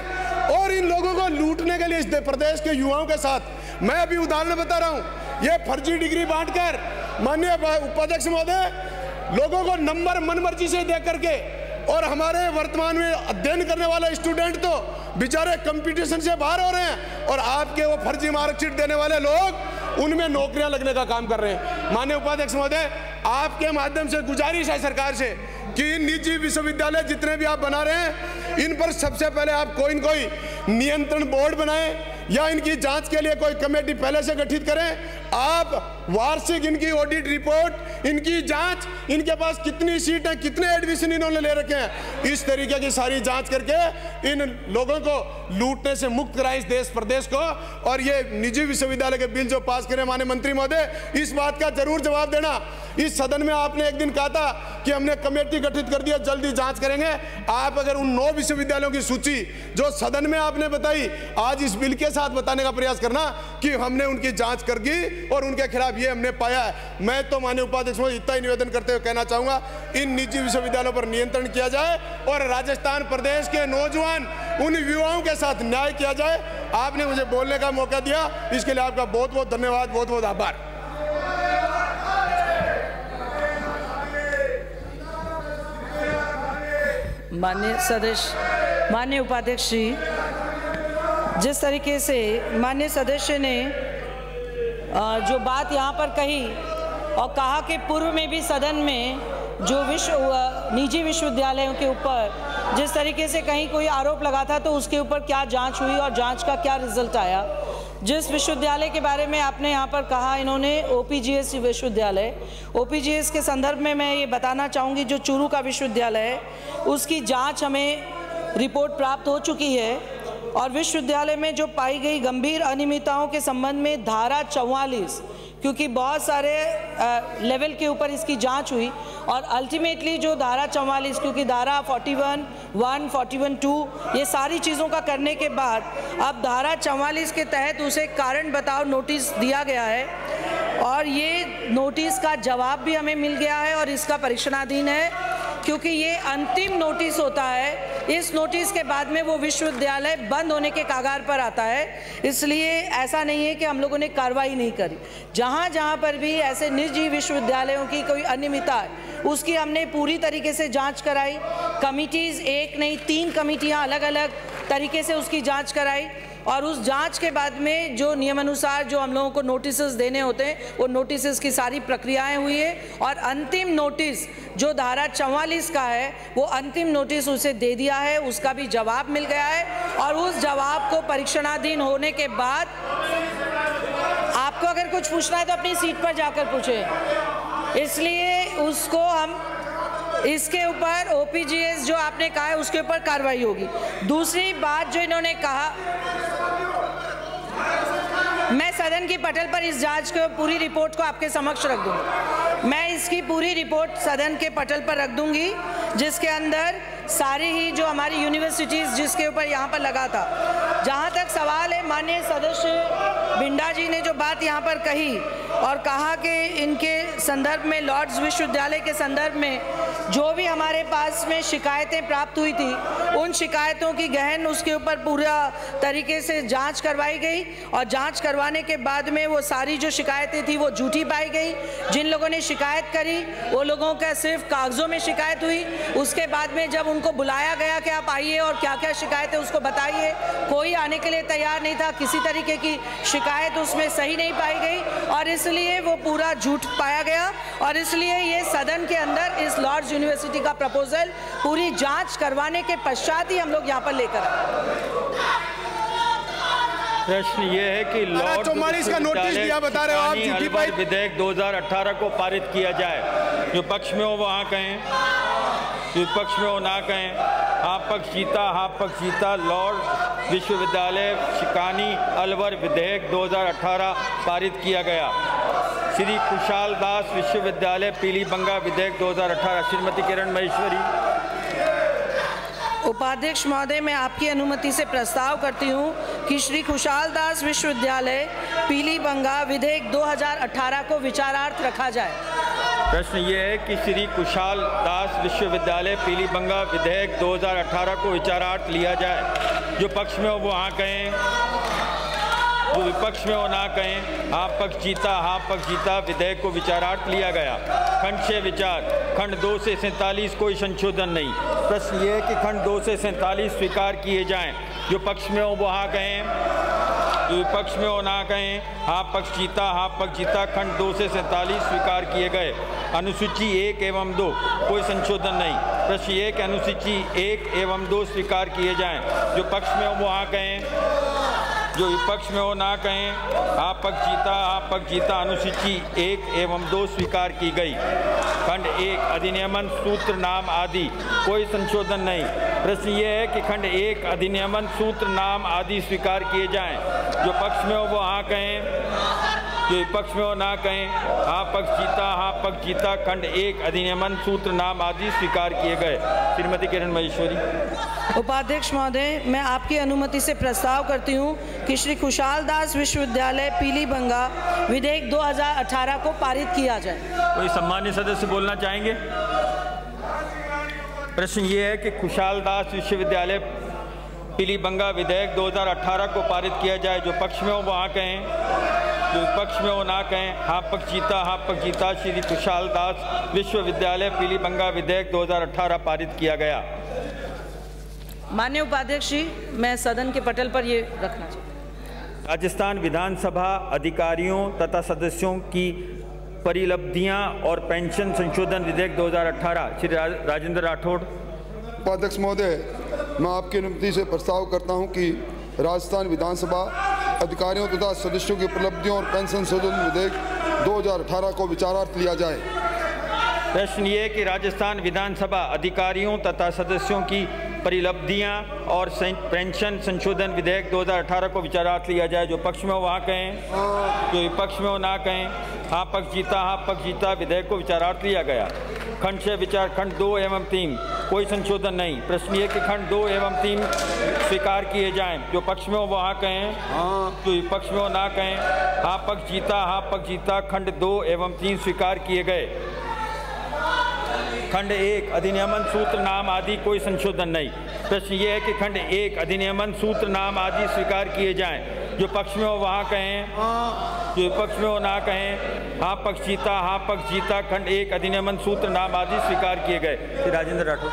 और इन लोगों को लूटने के लिए इस प्रदेश के युवाओं के साथ, मैं अभी उदाहरण बता रहा हूं, ये फर्जी डिग्री बांटकर माननीय उपाध्यक्ष महोदय लोगों को नंबर मनमर्जी से दे करके, और हमारे वर्तमान में अध्ययन करने वाले स्टूडेंट तो बेचारे कंपटीशन से बाहर हो रहे हैं, और आपके वो फर्जी मार्कशीट देने वाले लोग उनमें नौकरियां लगने का काम कर रहे हैं। माननीय उपाध्यक्ष महोदय, आपके माध्यम से गुजारिश है सरकार से कि इन निजी विश्वविद्यालय जितने भी आप बना रहे हैं, इन पर सबसे पहले आप कोई नियंत्रण बोर्ड बनाएं या इनकी जांच के लिए कोई कमेटी पहले से गठित करें। आप वार्षिक इनकी ऑडिट रिपोर्ट, इनकी जांच, इनके पास कितनी सीट है, कितने एडमिशन इन्होंने ले रखे हैं, इस तरीके की सारी जांच करके इन लोगों को लूटने से मुक्त कराएं इस देश प्रदेश को। और ये निजी विश्वविद्यालय के बिल जो पास करें माननीय मंत्री महोदय, इस बात का जरूर जवाब देना। इस सदन में आपने एक दिन कहा था कि हमने कमेटी गठित कर दिया, जल्दी जांच करेंगे। आप अगर उन 9 विश्वविद्यालयों की सूची जो सदन में आपने बताई, आज इस बिल के साथ बताने का प्रयास करना कि हमने उनकी जांच कर दी और उनके खिलाफ ये हमने पाया है। मैं तो माननीय उपाध्यक्ष महोदय इतना ही निवेदन करते हुए कहना चाहूंगा, इन निजी विश्वविद्यालयों पर नियंत्रण किया जाए और राजस्थान प्रदेश के नौजवान उन युवाओं के साथ न्याय किया जाए। आपने मुझे बोलने का मौका दिया, इसके लिए आपका बहुत बहुत धन्यवाद, बहुत बहुत आभार। माननीय सदस्य, माननीय उपाध्यक्ष जी, जिस तरीके से माननीय सदस्य ने जो बात यहाँ पर कही और कहा कि पूर्व में भी सदन में जो निजी विश्वविद्यालयों के ऊपर जिस तरीके से कहीं कोई आरोप लगा था तो उसके ऊपर क्या जांच हुई और जांच का क्या रिजल्ट आया। जिस विश्वविद्यालय के बारे में आपने यहाँ पर कहा, इन्होंने OPGS विश्वविद्यालय, OPGS के संदर्भ में मैं ये बताना चाहूँगी, जो चूरू का विश्वविद्यालय है उसकी जांच हमें रिपोर्ट प्राप्त हो चुकी है और विश्वविद्यालय में जो पाई गई गंभीर अनियमितताओं के संबंध में धारा 44, क्योंकि बहुत सारे लेवल के ऊपर इसकी जांच हुई और अल्टीमेटली जो धारा 44, क्योंकि धारा 41(1), 41(2) ये सारी चीज़ों का करने के बाद अब धारा 44 के तहत उसे कारण बताओ नोटिस दिया गया है और ये नोटिस का जवाब भी हमें मिल गया है और इसका परीक्षणाधीन है, क्योंकि ये अंतिम नोटिस होता है। इस नोटिस के बाद में वो विश्वविद्यालय बंद होने के कागार पर आता है। इसलिए ऐसा नहीं है कि हम लोगों ने कार्रवाई नहीं करी। जहाँ जहाँ पर भी ऐसे निजी विश्वविद्यालयों की कोई अनियमितता है उसकी हमने पूरी तरीके से जांच कराई। कमिटीज़ एक नहीं 3 कमिटियाँ अलग अलग तरीके से उसकी जांच कराई और उस जांच के बाद में जो नियमानुसार जो हम लोगों को नोटिसेस देने होते हैं वो नोटिसेस की सारी प्रक्रियाएं हुई है और अंतिम नोटिस जो धारा 44 का है वो अंतिम नोटिस उसे दे दिया है, उसका भी जवाब मिल गया है और उस जवाब को परीक्षणाधीन होने के बाद आपको अगर कुछ पूछना है तो अपनी सीट पर जाकर पूछें। इसलिए उसको हम इसके ऊपर OPGS जो आपने कहा है उसके ऊपर कार्रवाई होगी। दूसरी बात जो इन्होंने कहा, मैं सदन की पटल पर इस जांच को पूरी रिपोर्ट को आपके समक्ष रख दूंगी। मैं इसकी पूरी रिपोर्ट सदन के पटल पर रख दूंगी जिसके अंदर सारी ही जो हमारी यूनिवर्सिटीज़ जिसके ऊपर यहाँ पर लगा था। जहाँ तक सवाल है, माननीय सदस्य बिंडा जी ने जो बात यहाँ पर कही और कहा कि इनके संदर्भ में लॉर्ड्स विश्वविद्यालय के संदर्भ में जो भी हमारे पास में शिकायतें प्राप्त हुई थी उन शिकायतों की गहन उसके ऊपर पूरा तरीके से जांच करवाई गई और जांच करवाने के बाद में वो सारी जो शिकायतें थी वो झूठी पाई गई। जिन लोगों ने शिकायत करी वो लोगों का सिर्फ कागज़ों में शिकायत हुई। उसके बाद में जब उनको बुलाया गया कि आप आइए और क्या क्या शिकायत है उसको बताइए, कोई आने के लिए तैयार नहीं था। किसी तरीके की शिकायत उसमें सही नहीं पाई गई और इसलिए वो पूरा झूठ पाया गया और इसलिए ये सदन के अंदर इस लॉर्ड्स यूनिवर्सिटी का प्रपोजल पूरी जांच करवाने के पश्चात ही हम लोग यहाँ पर लेकर आए। प्रश्न ये है कि लॉर्ड अलवर विधेयक 2018 को पारित किया जाए। जो पक्ष में हो वो हाँ कहें, जो विपक्ष में हो ना कहें। हाँ पक्ष जीता, हाँ पक्ष जीता। लॉर्ड विश्वविद्यालय शिकानी अलवर विधेयक 2018 पारित किया गया। श्री कुशाल दास विश्वविद्यालय पीलीबंगा विधेयक 2018। श्रीमती किरण महेश्वरी। उपाध्यक्ष महोदय, मैं आपकी अनुमति से प्रस्ताव करती हूं कि श्री कुशाल दास विश्वविद्यालय पीलीबंगा विधेयक 2018 को विचारार्थ रखा जाए। प्रश्न ये है कि श्री कुशाल दास विश्वविद्यालय पीलीबंगा विधेयक 2018 को विचारार्थ लिया जाए। जो पक्ष में हो वो हाँ कहें, जो विपक्ष में हो ना कहें। हाँ पक्ष जीता, हाँ पक्ष जीता। विधेयक को विचारार्थ लिया गया। खंड 6 विचार। खंड 2 से 47 कोई संशोधन नहीं। प्रश्न ये है कि खंड 2 से 47 स्वीकार किए जाएं। जो पक्ष में हो वो हाँ कहें, जो विपक्ष में हो ना कहें हाँ पक्ष जीता। खंड 2 से 47 स्वीकार किए गए। अनुसूची 1 एवं 2 कोई संशोधन नहीं। प्रश्न 1 अनुसूची 1 एवं 2 स्वीकार किए जाएं। जो पक्ष में हो वो हाँ कहें, जो विपक्ष में हो ना कहें हाँ पक्ष जीता। अनुसूची 1 एवं 2 स्वीकार की गई। खंड 1 अधिनियमन सूत्र नाम आदि कोई संशोधन नहीं। प्रश्न ये है कि खंड 1 अधिनियमन सूत्र नाम आदि स्वीकार किए जाएं। जो पक्ष में हो वो हाँ कहें, जो विपक्ष में हो ना कहें हाँ पक्ष जीता। खंड 1 अधिनियमन सूत्र नाम आदि स्वीकार किए गए। श्रीमती किरण महेश्वरी। उपाध्यक्ष महोदय, मैं आपकी अनुमति से प्रस्ताव करती हूं कि श्री खुशहाल दास विश्वविद्यालय पीलीबंगा विधेयक 2018 को पारित किया जाए। कोई सम्मानित सदस्य बोलना चाहेंगे? प्रश्न ये है कि खुशहाल दास विश्वविद्यालय पीलीबंगा विधेयक 2018 को पारित किया जाए। जो पक्ष में हो वो हाँ कहें, जो विपक्ष में हो ना कहें हाँ पक्ष जीता। श्री खुशहाल दास विश्वविद्यालय पीलीबंगा विधेयक 2018 पारित किया गया। माननीय उपाध्यक्ष जी, मैं सदन के पटल पर ये रखना चाहता हूँ। राजस्थान विधानसभा अधिकारियों तथा सदस्यों की परिलब्धियां और पेंशन संशोधन विधेयक 2018। श्री राजेंद्र राठौड़। उपाध्यक्ष महोदय, मैं आपकी अनुमति से प्रस्ताव करता हूं कि राजस्थान विधानसभा अधिकारियों तथा सदस्यों की उपलब्धियों और पेंशन संशोधन विधेयक 2018 को विचारार्थ लिया जाए। प्रश्न ये कि राजस्थान विधानसभा अधिकारियों तथा सदस्यों की परिलब्धियां और पेंशन संशोधन विधेयक 2018 को विचारार्थ लिया जाए। जो पक्ष में हो वहाँ कहें, जो विपक्ष में हो ना कहें हाँ पक्ष जीता। विधेयक को विचारार्थ लिया गया। खंड 6 विचार। खंड 2 एवं 3 कोई संशोधन नहीं। प्रश्न ये कि खंड 2 एवं 3 स्वीकार किए जाएं। जो पक्ष में हो वो हाँ कहें, जो विपक्ष में हो ना कहें हाँ पक्ष जीता। खंड 2 एवं 3 स्वीकार किए गए। खंड 1 अधिनियमन सूत्र नाम आदि कोई संशोधन नहीं। प्रश्न ये है कि खंड 1 अधिनियमन सूत्र नाम आदि स्वीकार किए जाएं। जो पक्ष में हो वहाँ कहें, जो विपक्ष में हो ना कहें हाँ पक्ष जीता। खंड 1 अधिनियमन सूत्र नाम आदि स्वीकार किए गए। श्री राजेंद्र राठौड़।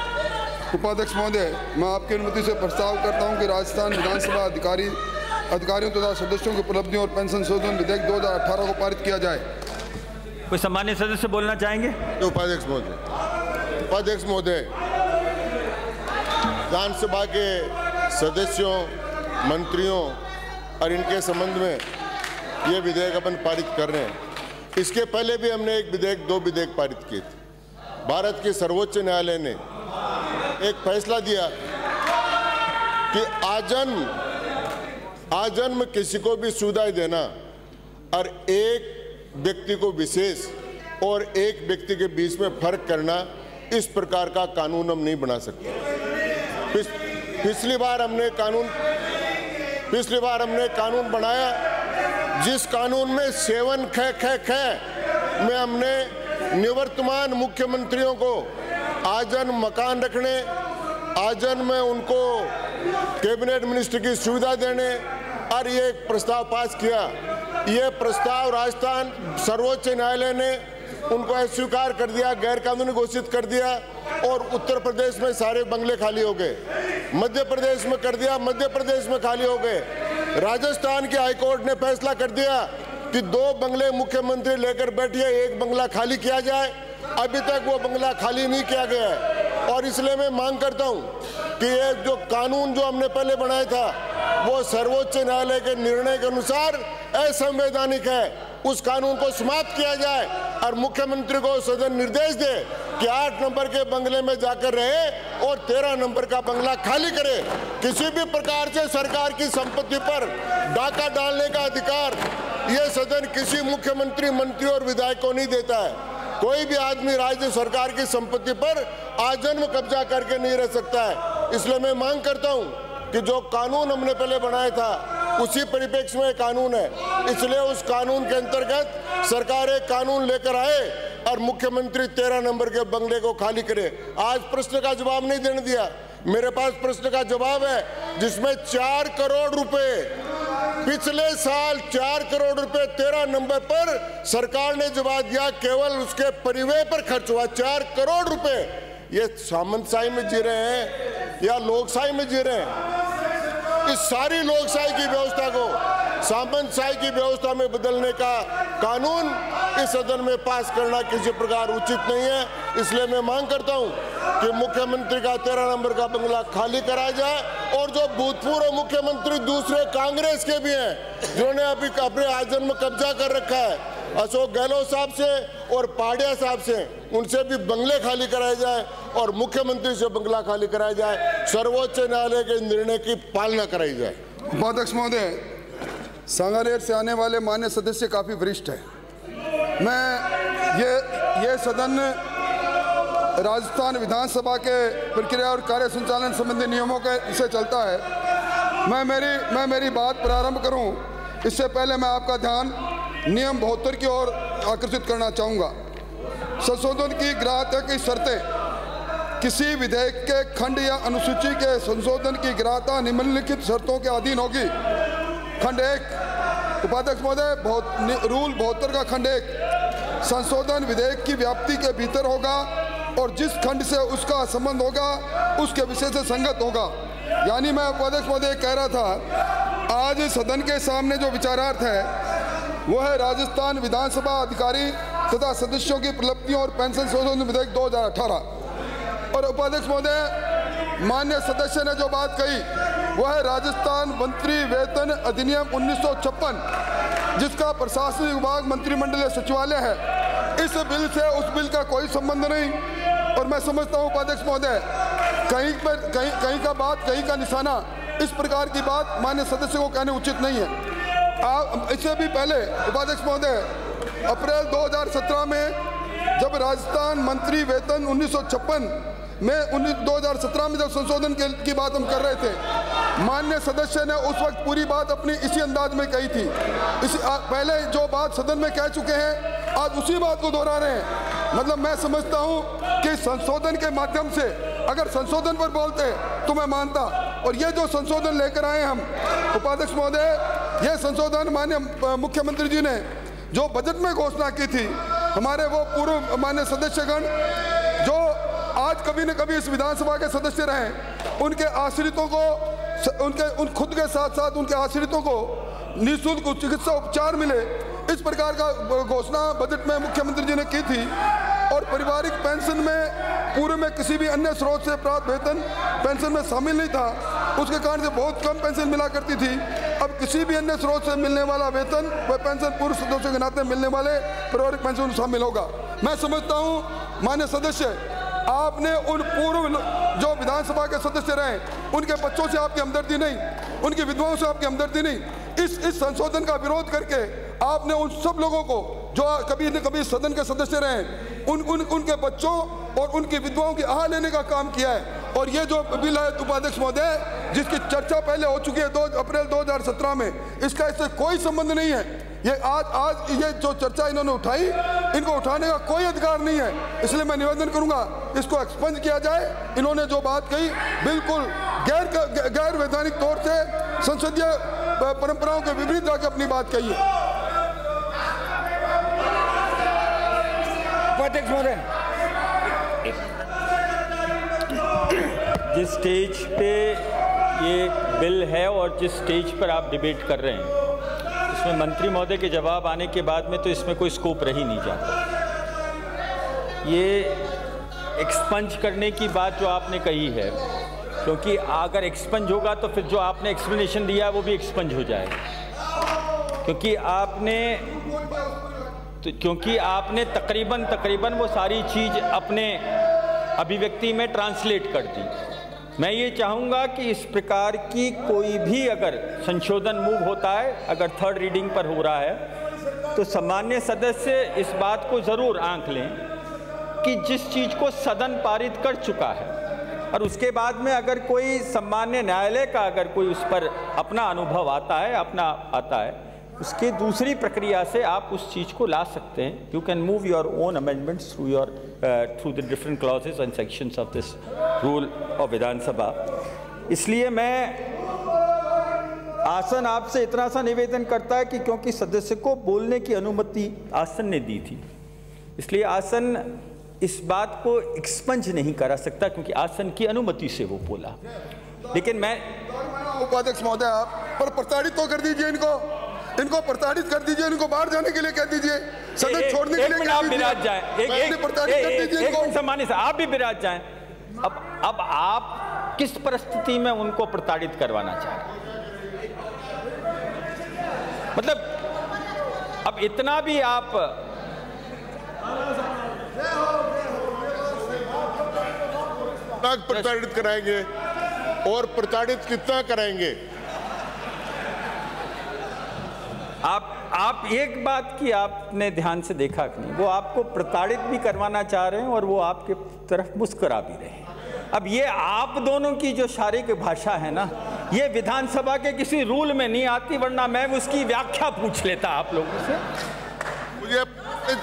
उपाध्यक्ष महोदय, मैं आपकी अनुमति से प्रस्ताव करता हूं कि राजस्थान विधानसभा अधिकारियों तथा सदस्यों की उपलब्धियों और पेंशन संशोधन विधेयक 2018 को पारित किया जाए। कोई सम्मानित सदस्य बोलना चाहेंगे? उपाध्यक्ष महोदय, विधानसभा के सदस्यों, मंत्रियों और इनके संबंध में ये विधेयक अपन पारित कर रहे हैं। इसके पहले भी हमने दो विधेयक पारित किए थे। भारत के सर्वोच्च न्यायालय ने एक फैसला दिया कि आजन्म किसी को भी सुविधाएं देना और एक व्यक्ति को विशेष और एक व्यक्ति के बीच में फर्क करना, इस प्रकार का कानून हम नहीं बना सकते। पिछली बार हमने कानून बनाया, जिस कानून में 7 ख में हमने निवर्तमान मुख्यमंत्रियों को आजन्म मकान रखने, आजन्म में उनको कैबिनेट मिनिस्टर की सुविधा देने और ये एक प्रस्ताव पास किया। ये प्रस्ताव राजस्थान सर्वोच्च न्यायालय ने उनको अस्वीकार कर दिया, गैर कानूनी घोषित कर दिया और उत्तर प्रदेश में सारे बंगले खाली हो गए। मध्य प्रदेश में कर दिया, मध्य प्रदेश में खाली हो गए। राजस्थान के हाईकोर्ट ने फैसला कर दिया कि 2 बंगले मुख्यमंत्री लेकर बैठिए, 1 बंगला खाली किया जाए। अभी तक वो बंगला खाली नहीं किया गया है और इसलिए मैं मांग करता हूं कि ये जो कानून जो हमने पहले बनाया था वो सर्वोच्च न्यायालय के निर्णय के अनुसार असंवैधानिक है। उस कानून को समाप्त किया जाए और मुख्यमंत्री को सदन निर्देश दे कि 8 नंबर के बंगले में जाकर रहे और 13 नंबर का बंगला खाली करे। किसी भी प्रकार से सरकार की संपत्ति पर डाका डालने का अधिकार ये सदन किसी मुख्यमंत्री, मंत्री और विधायक को नहीं देता है। कोई भी आदमी राज्य सरकार की संपत्ति पर आजन्म कब्जा करके नहीं रह सकता है। इसलिए मैं मांग करता हूं कि जो कानून हमने पहले बनाया था उसी परिप्रेक्ष्य में कानून है, इसलिए उस कानून के अंतर्गत सरकार एक कानून लेकर आए और मुख्यमंत्री 13 नंबर के बंगले को खाली करे। आज प्रश्न का जवाब नहीं देने दिया। मेरे पास प्रश्न का जवाब है जिसमें 4 करोड़ रुपए पिछले साल 4 करोड़ रुपए 13 नंबर पर सरकार ने जवाब दिया, केवल उसके परिव्यय पर खर्च हुआ 4 करोड़ रुपए। ये सामंतशाही में जी रहे हैं या लोकशाही में जी रहे हैं? इस सारी लोकशाही की व्यवस्था को सामंतशाही की व्यवस्था में बदलने का कानून इस सदन में पास करना किसी प्रकार उचित नहीं है। इसलिए मैं मांग करता हूं कि मुख्यमंत्री का 13 नंबर का बंगला खाली कराया जाए और जो भूतपूर्व मुख्यमंत्री दूसरे कांग्रेस के भी हैं जिन्होंने अभी अपने आसन में कब्जा कर रखा है, अशोक गहलोत साहब से और पाडिया साहब से, उनसे भी बंगले खाली कराए जाए और मुख्यमंत्री से बंगला खाली कराया जाए। सर्वोच्च न्यायालय के निर्णय की पालना कराई जाए। उपाध्यक्ष महोदय, सांगानेर से आने वाले मान्य सदस्य काफ़ी वरिष्ठ है। मैं ये सदन राजस्थान विधानसभा के प्रक्रिया और कार्य संचालन संबंधी नियमों के से चलता है। मैं मेरी बात प्रारंभ करूं इससे पहले मैं आपका ध्यान नियम 72 की ओर आकर्षित करना चाहूँगा। संशोधन की ग्राह्यता की शर्तें किसी विधेयक के खंड या अनुसूची के संशोधन की ग्राह्यता निम्नलिखित शर्तों के अधीन होगी। खंड 1, उपाध्यक्ष महोदय, रूल 72 का खंड 1, संशोधन विधेयक की व्याप्ति के भीतर होगा और जिस खंड से उसका संबंध होगा उसके विषय से संगत होगा। यानी मैं उपाध्यक्ष महोदय कह रहा था, आज सदन के सामने जो विचारार्थ है वो है राजस्थान विधानसभा अधिकारी तथा सदस्यों की प्रलब्धियों और पेंशन संशोधन विधेयक 2018। और उपाध्यक्ष महोदय, माननीय सदस्य ने जो बात कही वह है राजस्थान मंत्री वेतन अधिनियम 1956, जिसका प्रशासनिक विभाग मंत्रिमंडलीय सचिवालय है। इस बिल से उस बिल का कोई संबंध नहीं। और मैं समझता हूँ उपाध्यक्ष महोदय, कहीं का बात कहीं का निशाना, इस प्रकार की बात माननीय सदस्य को कहने उचित नहीं है। इससे भी पहले उपाध्यक्ष महोदय, अप्रैल 2017 में जब राजस्थान मंत्री वेतन 1956 में 2017 में जब संशोधन की बात हम कर रहे थे, माननीय सदस्य ने उस वक्त पूरी बात अपनी इसी अंदाज में कही थी। पहले जो बात सदन में कह चुके हैं आज उसी बात को दोहरा रहे हैं। मतलब मैं समझता हूं कि संशोधन के माध्यम से अगर संशोधन पर बोलते तो मैं मानता। और ये जो संशोधन लेकर आए हम उपाध्यक्ष महोदय, ये संशोधन माननीय मुख्यमंत्री जी ने जो बजट में घोषणा की थी, हमारे वो पूर्व माननीय सदस्यगण जो आज कभी न कभी इस विधानसभा के सदस्य रहे, उनके आश्रितों को उन खुद के साथ साथ उनके आश्रितों को निःशुल्क चिकित्सा उपचार मिले, इस प्रकार का घोषणा बजट में मुख्यमंत्री जी ने की थी। और पारिवारिक पेंशन में पूर्व में किसी भी अन्य स्रोत से प्राप्त वेतन पेंशन में शामिल नहीं था, उसके कारण से बहुत कम पेंशन मिला करती थी। अब किसी भी अन्य स्रोत से मिलने वाला वेतन व पेंशन पूर्व सदस्यों के नाते मिलने वाले पारिवारिक पेंशन में शामिल होगा। मैं समझता हूँ माननीय सदस्य, आपने उन पूर्व जो विधानसभा के सदस्य रहे उनके बच्चों से आपकी हमदर्दी नहीं, उनकी विधवाओं से आपकी हमदर्दी नहीं। इस संशोधन का विरोध करके आपने उन सब लोगों को जो कभी न कभी सदन के सदस्य रहे उनके बच्चों और उनकी विधवाओं की आह लेने का काम किया है। और ये जो बिल है उपाध्यक्ष महोदय, जिसकी चर्चा पहले हो चुकी है 2 अप्रैल 2017 में, इसका इससे कोई संबंध नहीं है। ये आज ये जो चर्चा इन्होंने उठाई, इनको उठाने का कोई अधिकार नहीं है। इसलिए मैं निवेदन करूंगा इसको एक्सपंज किया जाए। इन्होंने जो बात कही बिल्कुल गैर वैधानिक तौर से संसदीय परंपराओं के विपरीत जाकर अपनी बात कही है। उपाध्यक्ष महोदय, जिस स्टेज पे ये बिल है और जिस स्टेज पर आप डिबेट कर रहे हैं, इसमें मंत्री महोदय के जवाब आने के बाद में तो इसमें कोई स्कोप रह ही नहीं जाता। ये एक्सपंज करने की बात जो आपने कही है, क्योंकि अगर एक्सपंज होगा तो फिर जो आपने एक्सप्लेनेशन दिया है वो भी एक्सपंज हो जाएगा, क्योंकि आपने तकरीबन वो सारी चीज़ अपने अभिव्यक्ति में ट्रांसलेट कर दी। मैं ये चाहूँगा कि इस प्रकार की कोई भी अगर संशोधन मूव होता है, अगर थर्ड रीडिंग पर हो रहा है, तो सम्मान्य सदस्य इस बात को ज़रूर आंक लें कि जिस चीज़ को सदन पारित कर चुका है और उसके बाद में अगर कोई सम्मान्य न्यायालय का अगर कोई उस पर अपना अनुभव आता है, उसके दूसरी प्रक्रिया से आप उस चीज़ को ला सकते हैं। You can move your own amendments through the different clauses and sections of this rule of Vidhan Sabha. इसलिए मैं आसन आपसे इतना सा निवेदन करता है कि क्योंकि सदस्य को बोलने की अनुमति आसन ने दी थी, इसलिए आसन इस बात को एक्सपंज नहीं करा सकता क्योंकि आसन की अनुमति से वो बोला। लेकिन मैं उपाध्यक्ष महोदय, आप पर प्रताड़ित तो कर दीजिए इनको। इनको प्रताड़ित कर दीजिए, इनको बाहर जाने के लिए कह दीजिए, सदन छोड़ने के लिए आप विराज जाएं। एक मिनट सम्मानित साहब, आप भी विराज जाएं। अब आप किस परिस्थिति में उनको प्रताड़ित करवाना चाह रहे हैं? मतलब अब इतना भी आप प्रताड़ित कराएंगे और प्रताड़ित कितना कराएंगे? आप एक बात की आपने ध्यान से देखा कि नहीं, वो आपको प्रताड़ित भी करवाना चाह रहे हैं और वो आपके तरफ मुस्कुरा भी रहे हैं। अब ये आप दोनों की जो शारीरिक भाषा है ना, ये विधानसभा के किसी रूल में नहीं आती, वरना मैं उसकी व्याख्या पूछ लेता आप लोगों से। मुझे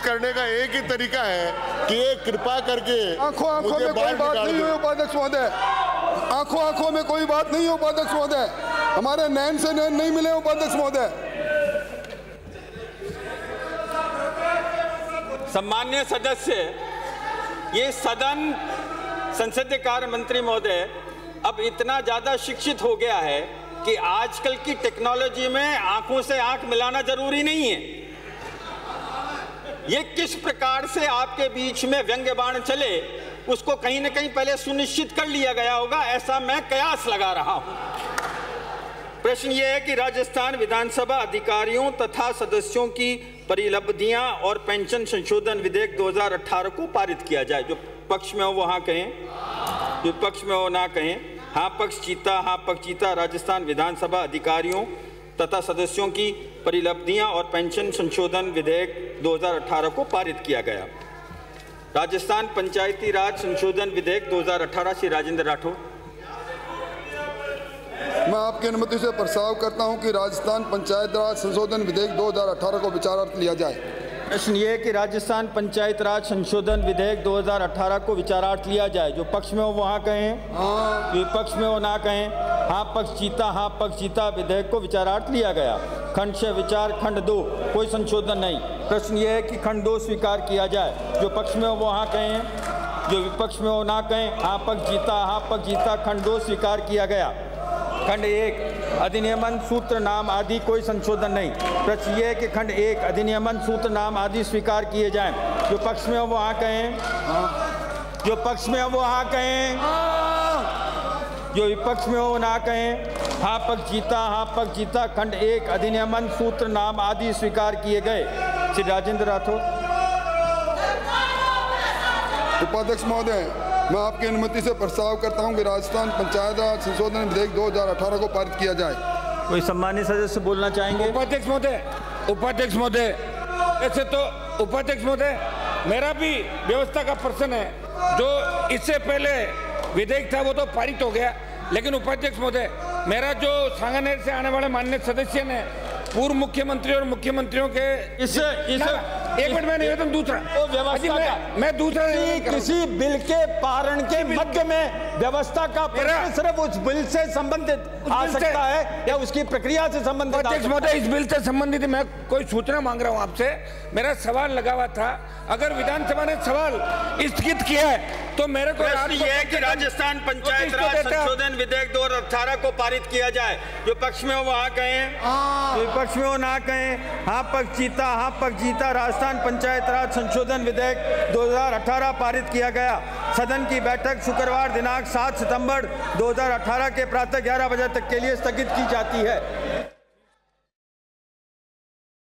करने का एक ही तरीका है कि ये कृपा करके आंखों में कोई बात नहीं हो उपाध्यक्ष महोदय, आंखों में कोई बात नहीं हो उपाध्यक्ष महोदय, हमारे नैन से नैन नहीं मिले उपाध्यक्ष महोदय। सम्मान्य सदस्य, ये सदन संसदीय कार्य मंत्री महोदय अब इतना ज्यादा शिक्षित हो गया है कि आजकल की टेक्नोलॉजी में आंखों से आंख मिलाना जरूरी नहीं है। ये किस प्रकार से आपके बीच में व्यंग्य बाण चले, उसको कहीं ना कहीं पहले सुनिश्चित कर लिया गया होगा, ऐसा मैं कयास लगा रहा हूं। प्रश्न ये है कि राजस्थान विधानसभा अधिकारियों तथा सदस्यों की परिलब्धियां और पेंशन संशोधन विधेयक 2018 को पारित किया जाए। जो पक्ष में हो वो हाँ कहें, जो पक्ष में हो ना कहें। हाँ पक्ष जीता। राजस्थान विधानसभा अधिकारियों तथा सदस्यों की परिलब्धियां और पेंशन संशोधन विधेयक 2018 को पारित किया गया। राजस्थान पंचायती राज संशोधन विधेयक 2018। श्री राजेंद्र राठौर। मैं आपकी अनुमति से प्रस्ताव करता हूं कि राजस्थान पंचायत राज संशोधन विधेयक 2018 को विचारार्थ लिया जाए। प्रश्न ये है कि राजस्थान पंचायत राज संशोधन विधेयक 2018 को विचारार्थ लिया जाए। जो पक्ष में हो वो हाँ कहें, विपक्ष में हो ना कहें। हाँ पक्ष जीता। विधेयक को विचारार्थ लिया गया। खंड 6 विचार, खंड 2 कोई संशोधन नहीं। प्रश्न ये है कि खंड 2 स्वीकार किया जाए। जो पक्ष में हो वो हाँ कहें, जो विपक्ष में हो ना कहें। हाँ पक्ष जीता। खंड 2 स्वीकार किया गया। खंड 1 अधिनियमन सूत्र नाम आदि कोई संशोधन नहीं। प्रश्न ये है कि खंड 1 अधिनियमन सूत्र नाम आदि स्वीकार किए जाएं। जो पक्ष में हो वो हाँ कहें, जो पक्ष में हो वो हाँ कहें, जो विपक्ष में हो ना कहें। हाँ पक्ष जीता। खंड 1 अधिनियमन सूत्र नाम आदि स्वीकार किए गए। श्री राजेंद्र राठौर। उपाध्यक्ष महोदय, मैं आपकी अनुमति से प्रस्ताव करता हूं कि राजस्थान पंचायत राज संशोधन विधेयक 2018 को पारित किया जाए। कोई सम्मानित सदस्य बोलना चाहेंगे? उपाध्यक्ष महोदय, ऐसे तो उपाध्यक्ष महोदय मेरा भी व्यवस्था का प्रश्न है। जो इससे पहले विधेयक था वो तो पारित हो गया, लेकिन उपाध्यक्ष महोदय मेरा जो सांगानेर से आने वाले माननीय सदस्य ने पूर्व मुख्यमंत्री और मुख्यमंत्रियों के एक मिनट में निवेदन दूसरा मैं दूसरा किसी बिल के पारण के मध्य में व्यवस्था का प्रश्न सिर्फ उस बिल से संबंधित आ सकता है या उसकी प्रक्रिया से संबंधित। अध्यक्ष महोदय, इस बिल से संबंधित मैं कोई सूचना मांग रहा हूं आपसे। मेरा सवाल लगा हुआ था, अगर विधानसभा ने सवाल स्थगित किया है तो मेरे को यह है कि राजस्थान पंचायत राज संशोधन विधेयक 2018 को पारित किया जाए। जो पक्ष में हो वहाँ कहें, विपक्ष में हो ना कहें। हाँ पक्ष जीता। राजस्थान पंचायत राज संशोधन विधेयक 2018 पारित किया गया। सदन की बैठक शुक्रवार दिनांक 7 सितंबर 2018 के प्रातः 11 बजे तक के लिए स्थगित की जाती है।